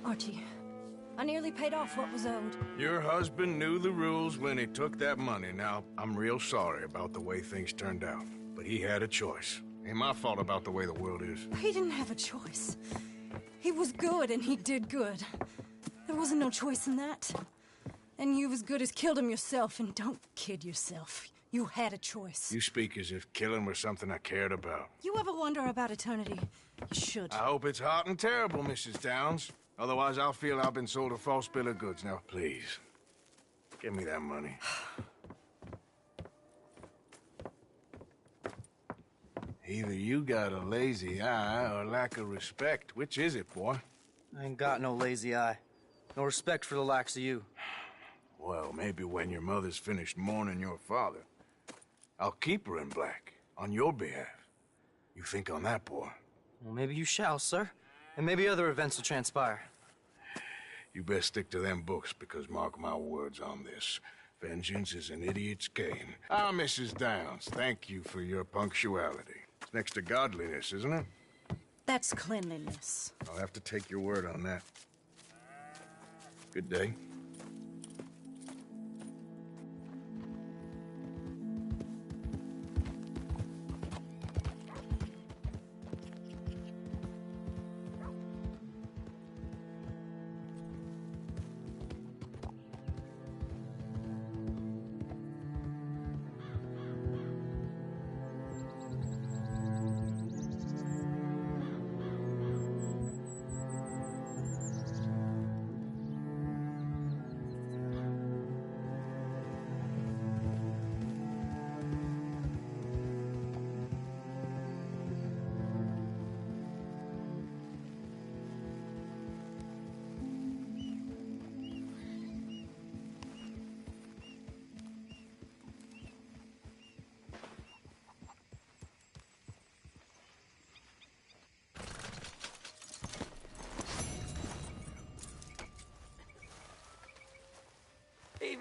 S17: Archie, I nearly paid off what was owed.
S1: Your husband knew the rules when he took that money. Now, I'm real sorry about the way things turned out. But he had a choice. Ain't my fault about the way the world is.
S17: He didn't have a choice. He was good, and he did good. There wasn't no choice in that. And you've as good as killed him yourself, and don't kid yourself. You had a choice.
S1: You speak as if killing was something I cared about.
S17: You ever wonder about eternity? You should.
S1: I hope it's hot and terrible, Mrs. Downs. Otherwise, I'll feel I've been sold a false bill of goods. Now, please, give me that money. Either you got a lazy eye or lack of respect. Which is it, boy?
S18: I ain't got no lazy eye. No respect for the likes of you.
S1: Well, maybe when your mother's finished mourning your father, I'll keep her in black, on your behalf. You think on that, boy?
S18: Well, maybe you shall, sir. And maybe other events will transpire.
S1: You best stick to them books, because mark my words on this. Vengeance is an idiot's game. Ah, Mrs. Downs, thank you for your punctuality. It's next to godliness, isn't it?
S17: That's cleanliness.
S1: I'll have to take your word on that. Good day.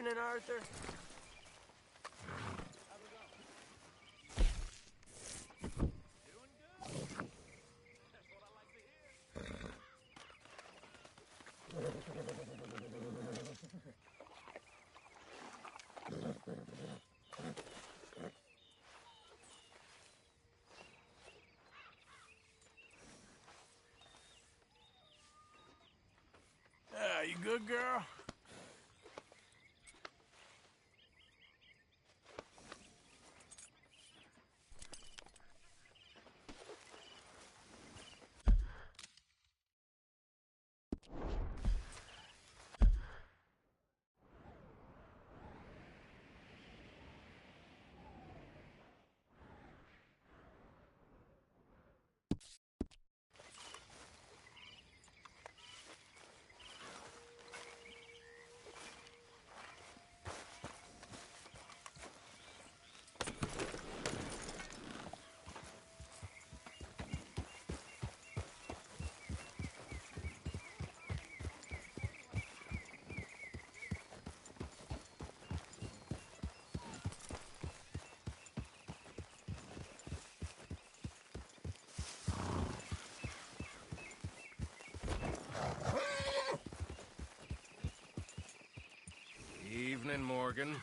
S19: Evening, Arthur.
S1: You good, girl?
S10: Evening, Morgan.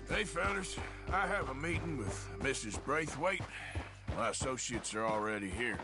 S1: Hey, fellas. I have a meeting with Mrs. Braithwaite. My associates are already here.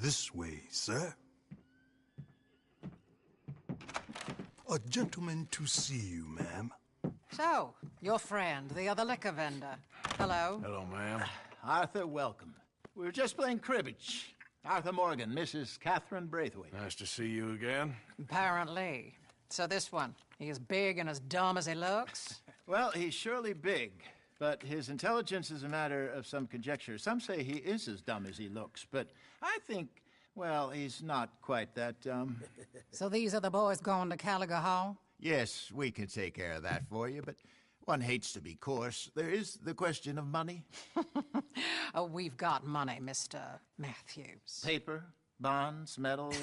S20: This way, sir. A gentleman to see you, ma'am.
S3: So, your friend, the other liquor vendor. Hello.
S1: Hello, ma'am.
S11: Arthur, welcome. We were just playing cribbage. Arthur Morgan, Mrs. Catherine Braithwaite.
S1: Nice to see you again.
S3: Apparently. So this one, he is big and as dumb as he looks?
S11: Well, he's surely big, but his intelligence is a matter of some conjecture. Some say he is as dumb as he looks, but I think, well, he's not quite that dumb.
S3: So these are the boys going to Caliga Hall?
S11: Yes, we can take care of that for you, but one hates to be coarse. There is the question of money.
S3: Oh, we've got money, Mr. Matthews.
S11: Paper, bonds, metal.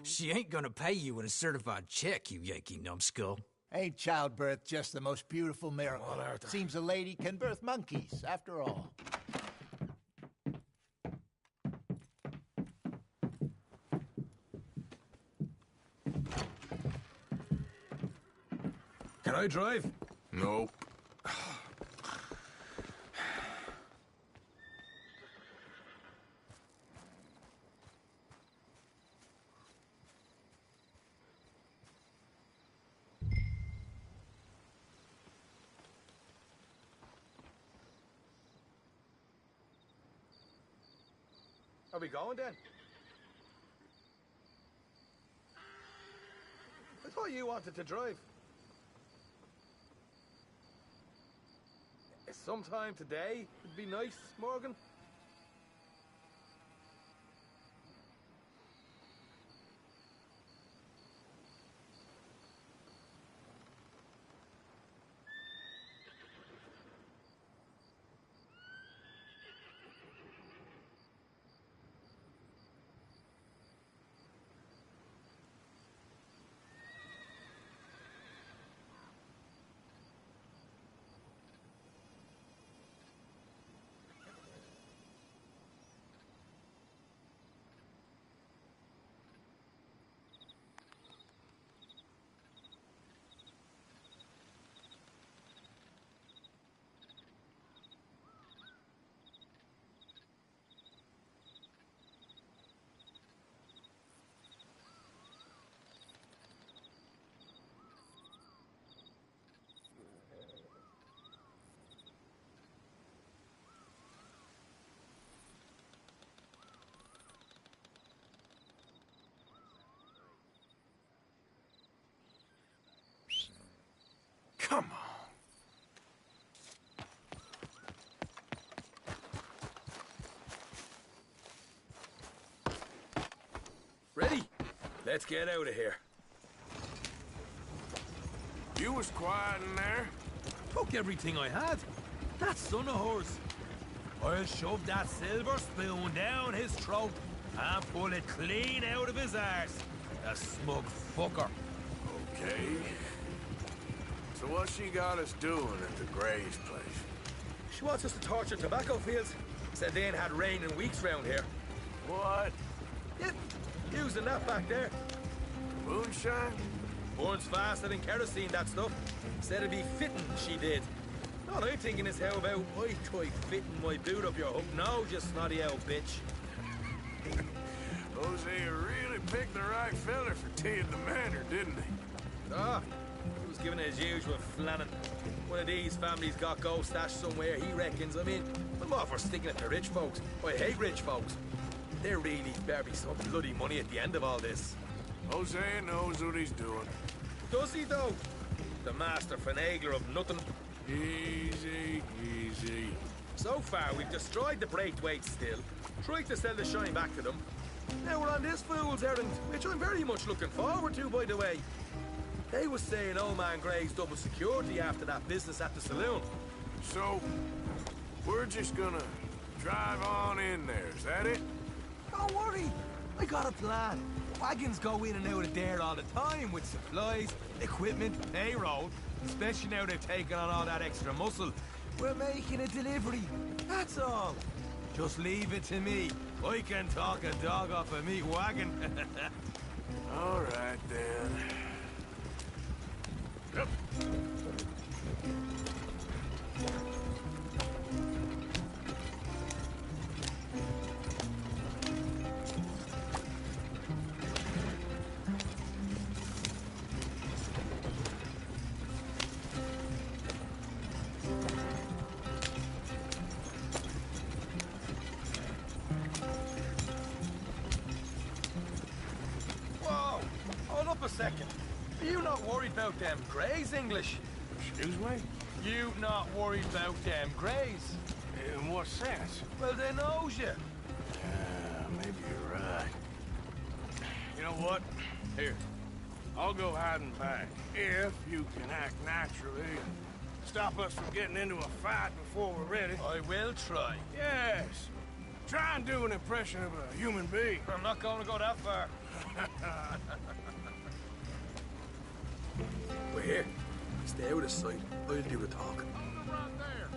S21: She ain't gonna pay you with a certified check, you Yankee numbskull.
S11: Ain't childbirth just the most beautiful miracle? Seems a lady can birth monkeys, after all.
S10: Can I drive?
S1: Nope.
S4: Are we going then? I thought you wanted to drive. Sometime today would be nice, Morgan.
S1: Come on.
S4: Ready? Let's get out of here.
S1: You was quiet in there.
S19: Took everything I had. That son of hers. I'll shove that silver spoon down his throat and pull it clean out of his arse. A smug fucker.
S1: Okay. So what she got us doing at the Gray's place?
S4: She wants us to torture tobacco fields. Said they ain't had rain in weeks round here.
S1: What?
S4: Yeah, using that back there.
S1: Moonshine?
S4: Burns faster than kerosene, that stuff. Said it'd be fitting, she did. All I'm thinking is how about I try fitting my boot up your hook now, just snotty old bitch.
S1: Hosea really picked the right fella for tea at the manor, didn't he?
S4: Ah, he was giving it his usual flannin'. One of these families got gold stashed somewhere, he reckons. I mean, I'm all for sticking it to rich folks. I hate rich folks. There really better be some bloody money at the end of all this.
S1: Hosea knows what he's doing.
S4: Does he, though? The master finagler of nothing.
S1: Easy, easy.
S4: So far, we've destroyed the Braithwaite still, tried to sell the shine back to them. Now we're on this fool's errand, which I'm very much looking forward to, by the way. They was saying Old Man Gray's double security after that business at the saloon.
S1: So, we're just gonna drive on in there, is that it?
S19: Don't worry. I got a plan. Wagons go in and out of there all the time with supplies, equipment, payroll. Especially now they've taken on all that extra muscle. We're making a delivery. That's all. Just leave it to me. I can talk a dog off a meat wagon.
S1: All right, then. Yep.
S4: Whoa! Hold up a second. Are you not worried about them Greys, English?
S1: Excuse me?
S4: You not worried about them Greys?
S1: In what sense?
S4: Well, they knows you.
S1: Maybe you're right. You know what? Here, I'll go hiding back. If you can act naturally and stop us from getting into a fight before we're ready.
S4: I will try.
S1: Yes. Try and do an impression of a human being.
S4: I'm not going to go that far. We're here. Stay out of sight. I'll do the talking.
S1: Right there.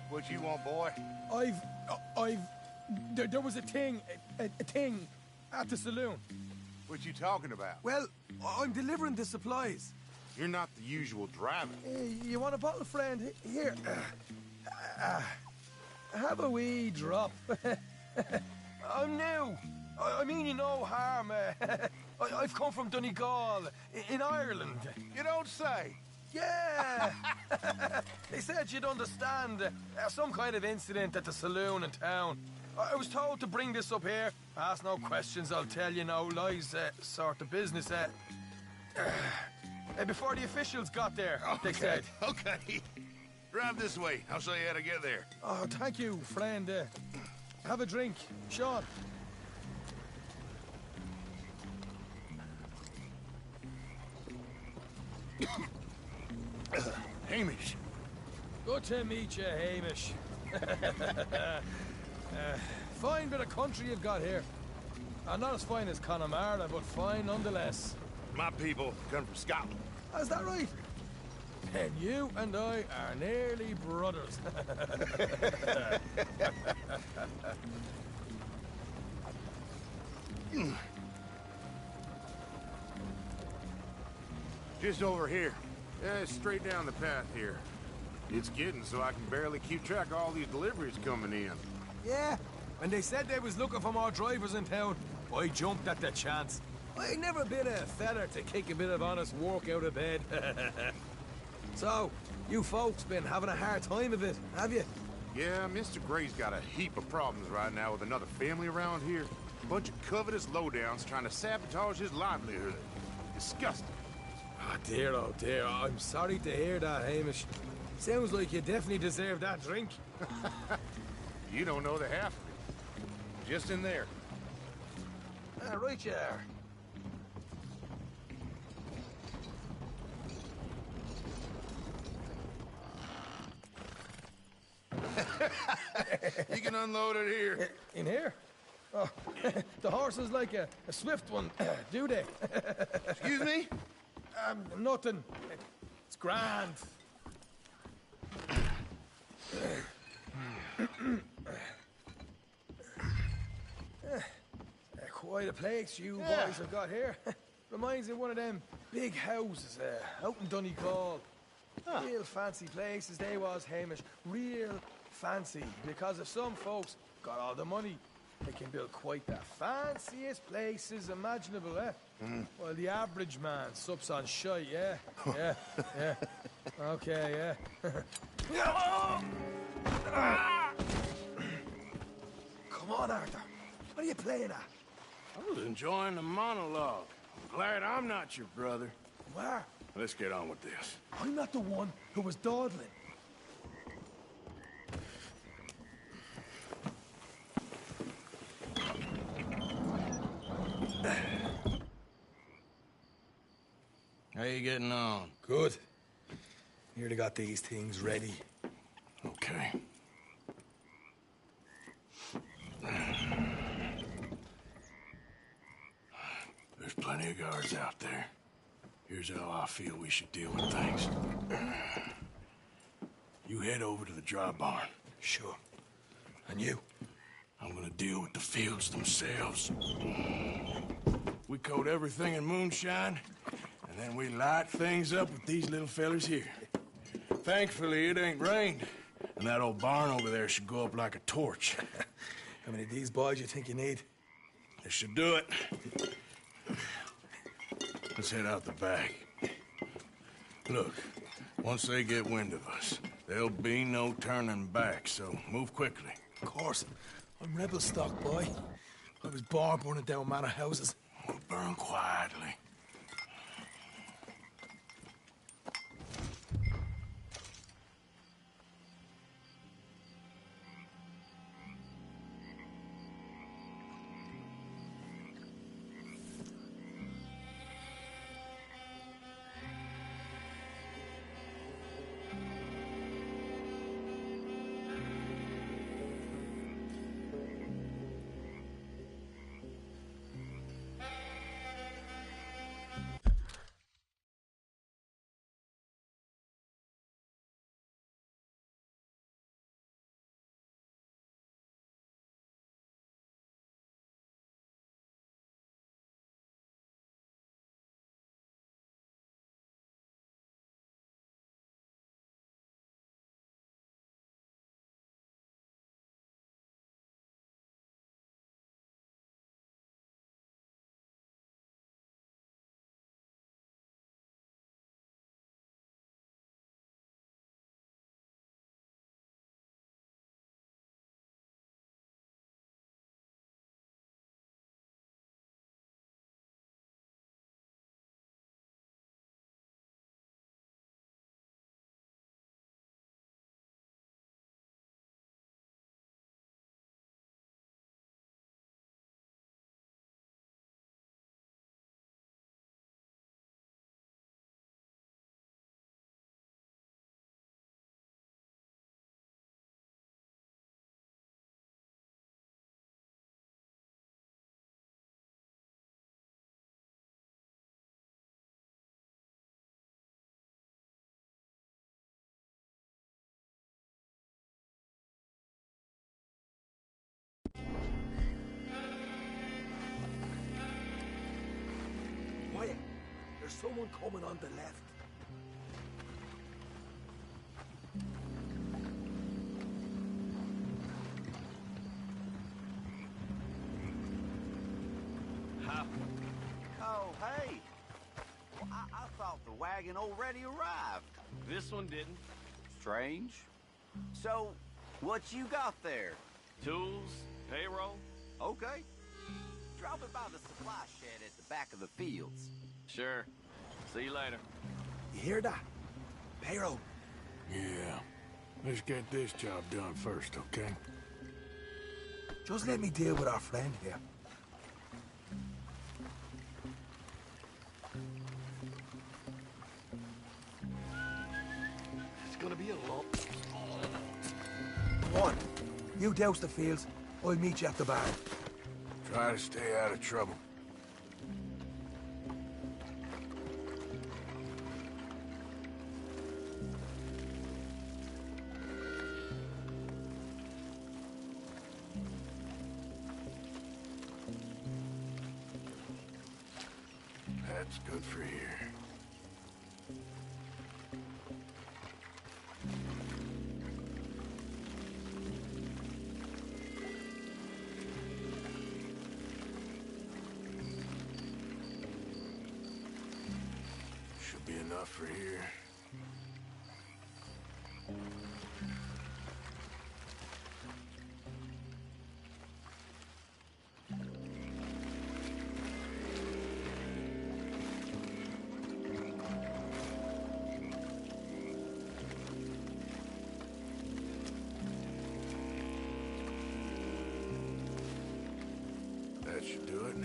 S9: What you want, boy?
S4: There was a thing at the saloon.
S9: What you talking about?
S19: Well, I'm delivering the supplies.
S9: You're not the usual driver.
S4: You want a bottle, friend? Here. Have a wee drop. I'm new. I mean you no harm. I've come from Donegal, in Ireland.
S8: You don't say.
S4: Yeah! They said you'd understand. Some kind of incident at the saloon in town. I was told to bring this up here. Ask no questions, I'll tell you no lies, sort of business. Before the officials got there, they said.
S8: Okay. Drive this way. I'll show you how to get there.
S4: Oh, thank you, friend. Have a drink. Sean.
S8: Hamish.
S4: Good to meet you, Hamish. Fine bit of country you've got here. Not as fine as Connemara, but fine nonetheless.
S8: My people come from Scotland.
S4: Is that right? And you and I are nearly brothers.
S1: Just over here. Yeah, straight down the path here. It's getting so I can barely keep track of all these deliveries coming in.
S4: Yeah, when they said they was looking for more drivers in town, I jumped at the chance. I never been a feller to kick a bit of honest work out of bed. So, you folks been having a hard time of it, have you?
S1: Yeah, Mr. Gray's got a heap of problems right now with another family around here. Bunch of covetous lowdowns trying to sabotage his livelihood. Disgusting.
S4: Oh dear, I'm sorry to hear that, Hamish. Sounds like you definitely deserve that drink.
S1: You don't know the half of it. Just in there.
S4: Right you are.
S1: You can unload it here.
S4: In here? Oh, the horse is like a swift one, do they?
S1: Excuse me?
S4: Nothing. It's grand. Quite a place you boys have got here. Reminds me of one of them big houses out in Donegal. Real fancy places they was, Hamish. Real fancy. Because if some folks got all the money, they can build quite the fanciest places imaginable, Well, the average man sups on shite, yeah? Yeah. Okay, yeah. Come on, Arthur. What are you playing at?
S1: I was enjoying the monologue. I'm glad I'm not your brother.
S4: Where?
S1: Let's get on with this.
S4: I'm not the one who was dawdling.
S1: How you getting on?
S4: Good. Nearly got these things ready.
S1: Okay. There's plenty of guards out there. Here's how I feel we should deal with things. You head over to the dry barn.
S4: Sure. And you?
S1: I'm gonna deal with the fields themselves. We coat everything in moonshine, and then we light things up with these little fellers here. Thankfully, it ain't rained, and that old barn over there should go up like a torch.
S4: How many of these boys you think you need?
S1: This should do it. Let's head out the back. Look, once they get wind of us, there'll be no turning back, so move quickly.
S4: Of course. I'm rebel stock, boy. I was born burning down manor houses.
S1: We'll burn quietly.
S19: There's someone coming on the left.
S5: Oh, hey. Well, I thought the wagon already arrived.
S10: This one didn't.
S5: Strange. So, what you got there?
S10: Tools, payroll.
S5: Okay. Drop it by the supply shed at the back of the fields.
S10: Sure. See you later.
S19: You hear that? Payroll.
S1: Yeah. Let's get this job done first, okay?
S19: Just let me deal with our friend here.
S1: It's gonna be a long...
S19: Come on. You douse the fields. I'll meet you at the bar.
S1: Try to stay out of trouble. That's good for here. Should be enough for here. That should do it.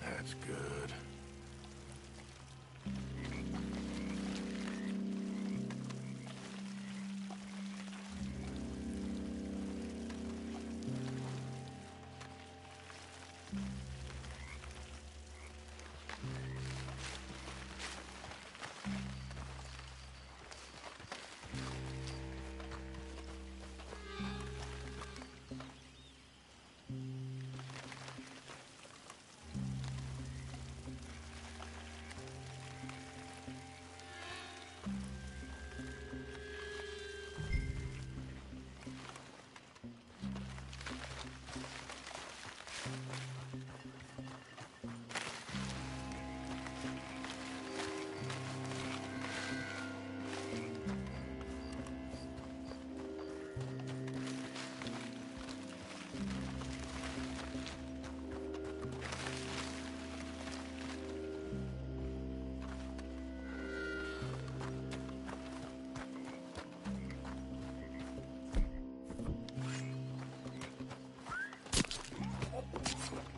S1: That's good.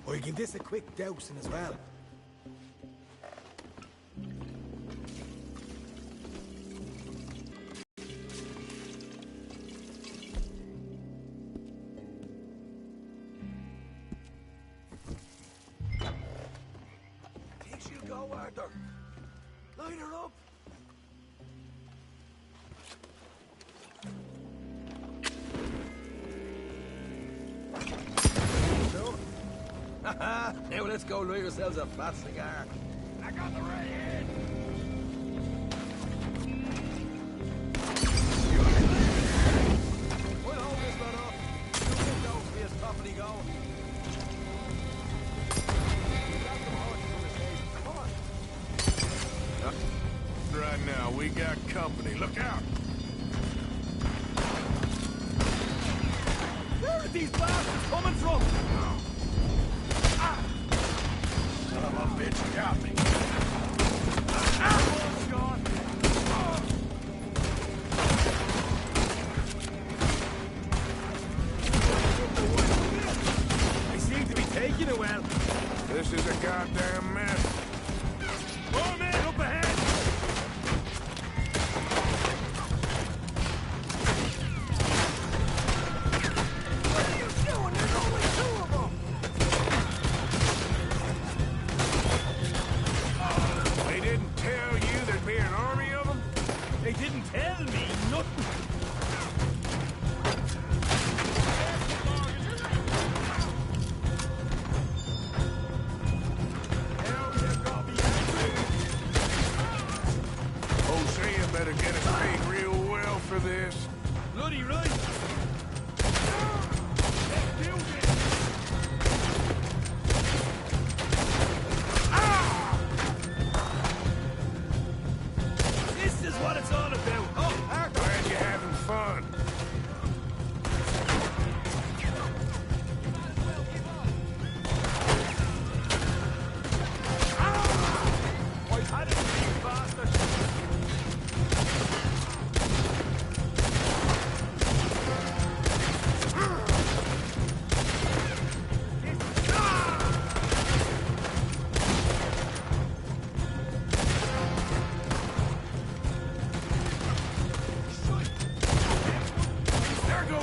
S19: Or you give this a quick dousing as well. Think she'll go, Arthur. Line her up.
S21: Now let's go light ourselves a fat cigar.
S19: I got the right hand.
S21: We'll hold this one up. You get those for his property going. Grab some horses from the stable. Come on.
S1: Right now, we got company. Look out!
S21: Where are these bastards coming from?
S1: Son of a bitch got me.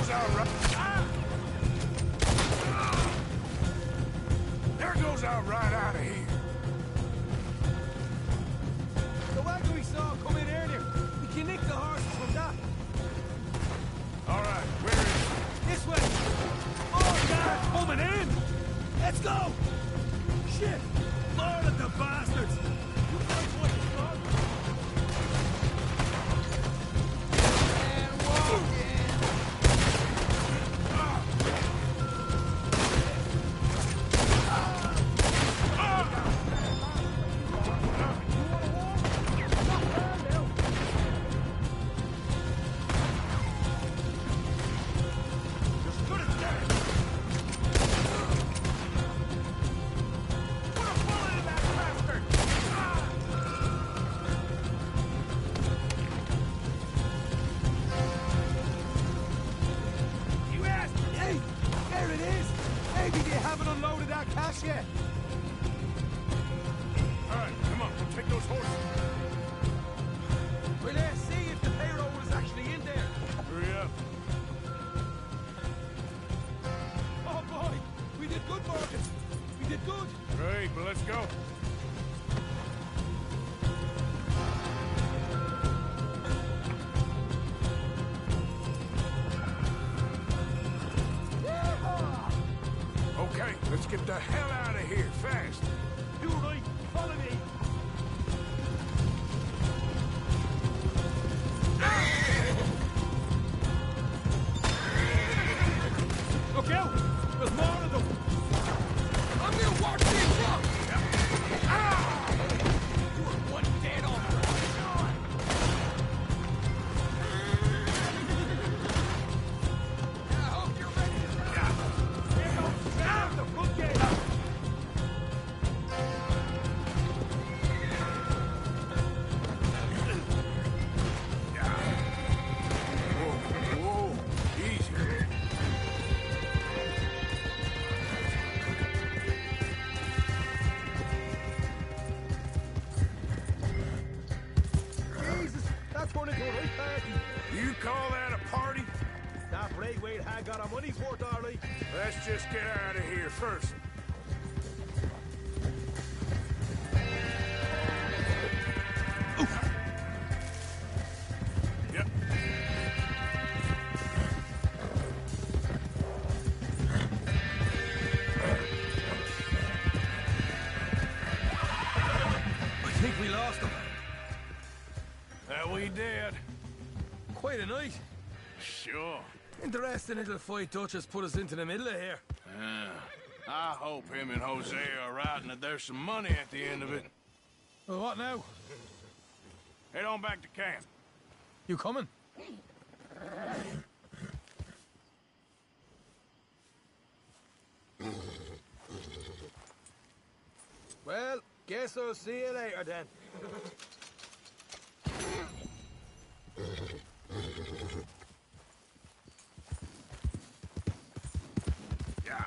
S1: goes our ride. There goes our ride out of here.
S19: The wagon we saw come in earlier. We can nick the horses from that.
S1: All right, where is it?
S19: This way. Oh, guards coming in. Let's go. Shit. Lord of the bastards. You guys want to stop? And walk in. Yet.
S1: All right, come on, we'll take those horses.
S19: Well, let's see if the payroll is actually in there.
S1: Hurry up.
S19: Oh, boy. We did good, Marcus. We did good.
S1: Great, but let's go. Okay, let's get the hell out of here, fast.
S19: You right, follow me. Look out! There's more of them! I'm gonna watch these rocks! Ah! You are one dead off. I hope you're ready to die. Here goes down the front gate.
S1: Whoa, easy.
S19: Jesus, that's running to a right party.
S1: You call that a party?
S19: That Braithwaite had got our money's worth, all right.
S1: Let's just get out of here first. Yep.
S19: I think we lost them.
S1: That we did.
S19: Quite a night.
S1: Sure.
S19: Interesting little fight Dutch has put us into the middle of here.
S1: I hope him and Hosea are right and that there's some money at the end of it.
S19: Well, what now?
S1: Head on back to camp.
S19: You coming? Well, guess I'll see you later then.
S1: Yeah.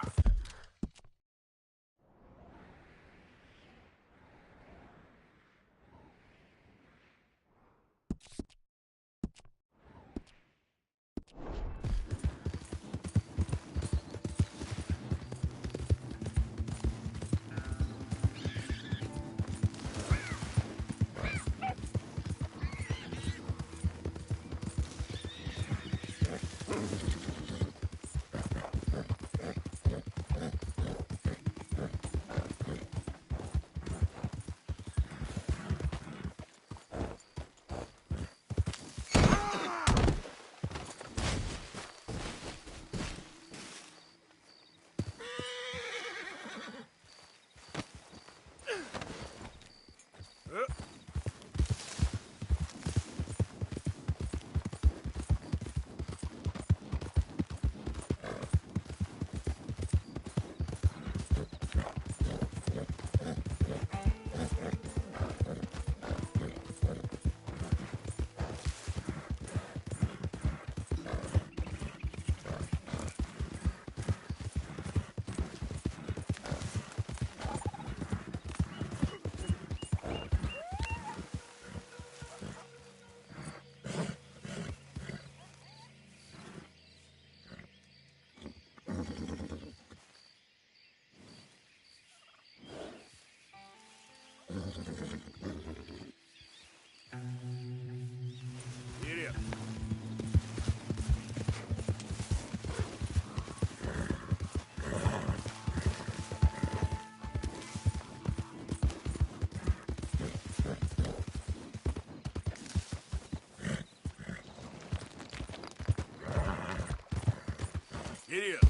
S1: Giddy up.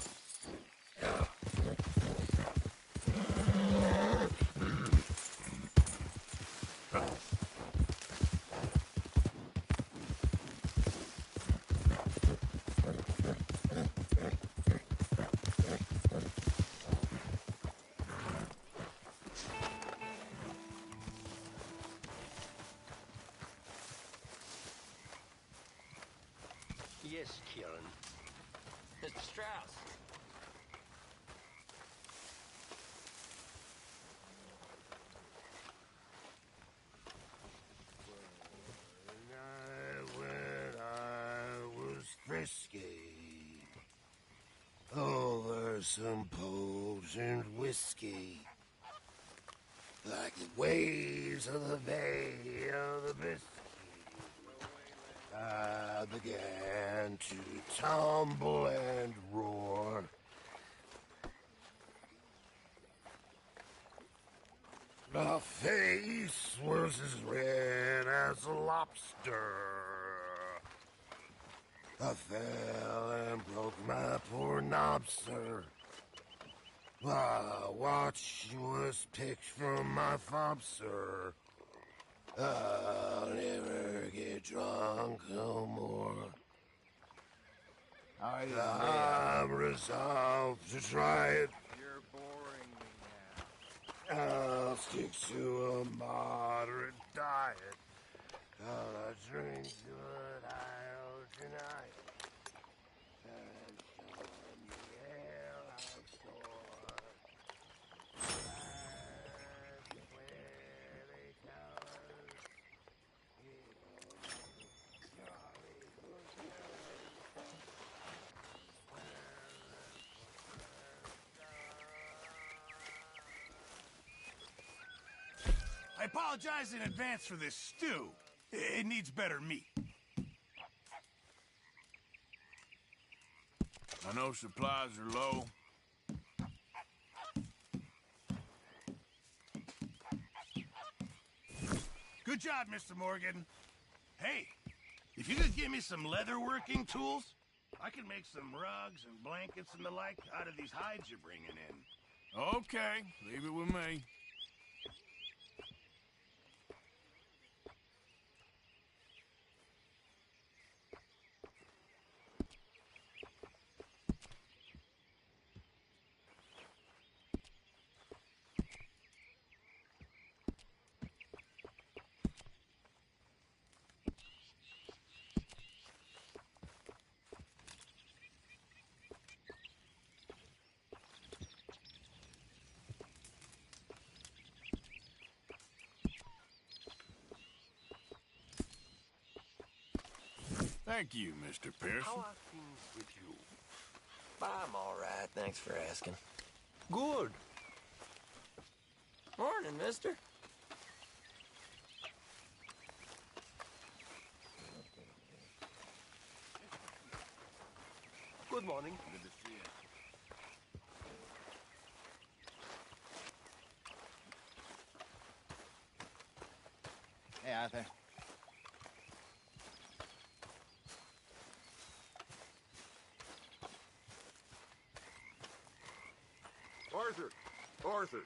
S10: Yes, Kieran. Mr. Strauss.
S7: When I was frisky, over some potent whiskey, like the waves of the Bay of the Biscay, I began to tumble and roar. My face was as red as a lobster. I fell and broke my poor knobster. My watch was picked from my fob, sir. I'll never get drunk no more. I'm resolved to try it.
S8: You're boring me now.
S7: I'll stick to a moderate diet. I'll drink good I'll tonight. And Sean Yale outdoor. That's where they tell us
S9: I apologize in advance for this stew. It needs better meat.
S1: I know supplies are low.
S9: Good job, Mr. Morgan. Hey, if you could give me some leather working tools, I can make some rugs and blankets and the like out of these hides you're bringing in.
S1: Okay, leave it with me. Thank you, Mr. Pearson.
S10: How are things with you? I'm all right, thanks for asking. Good. Morning, mister. Good morning. Good to see you.
S11: Hey, Arthur.
S8: Arthur! Arthur!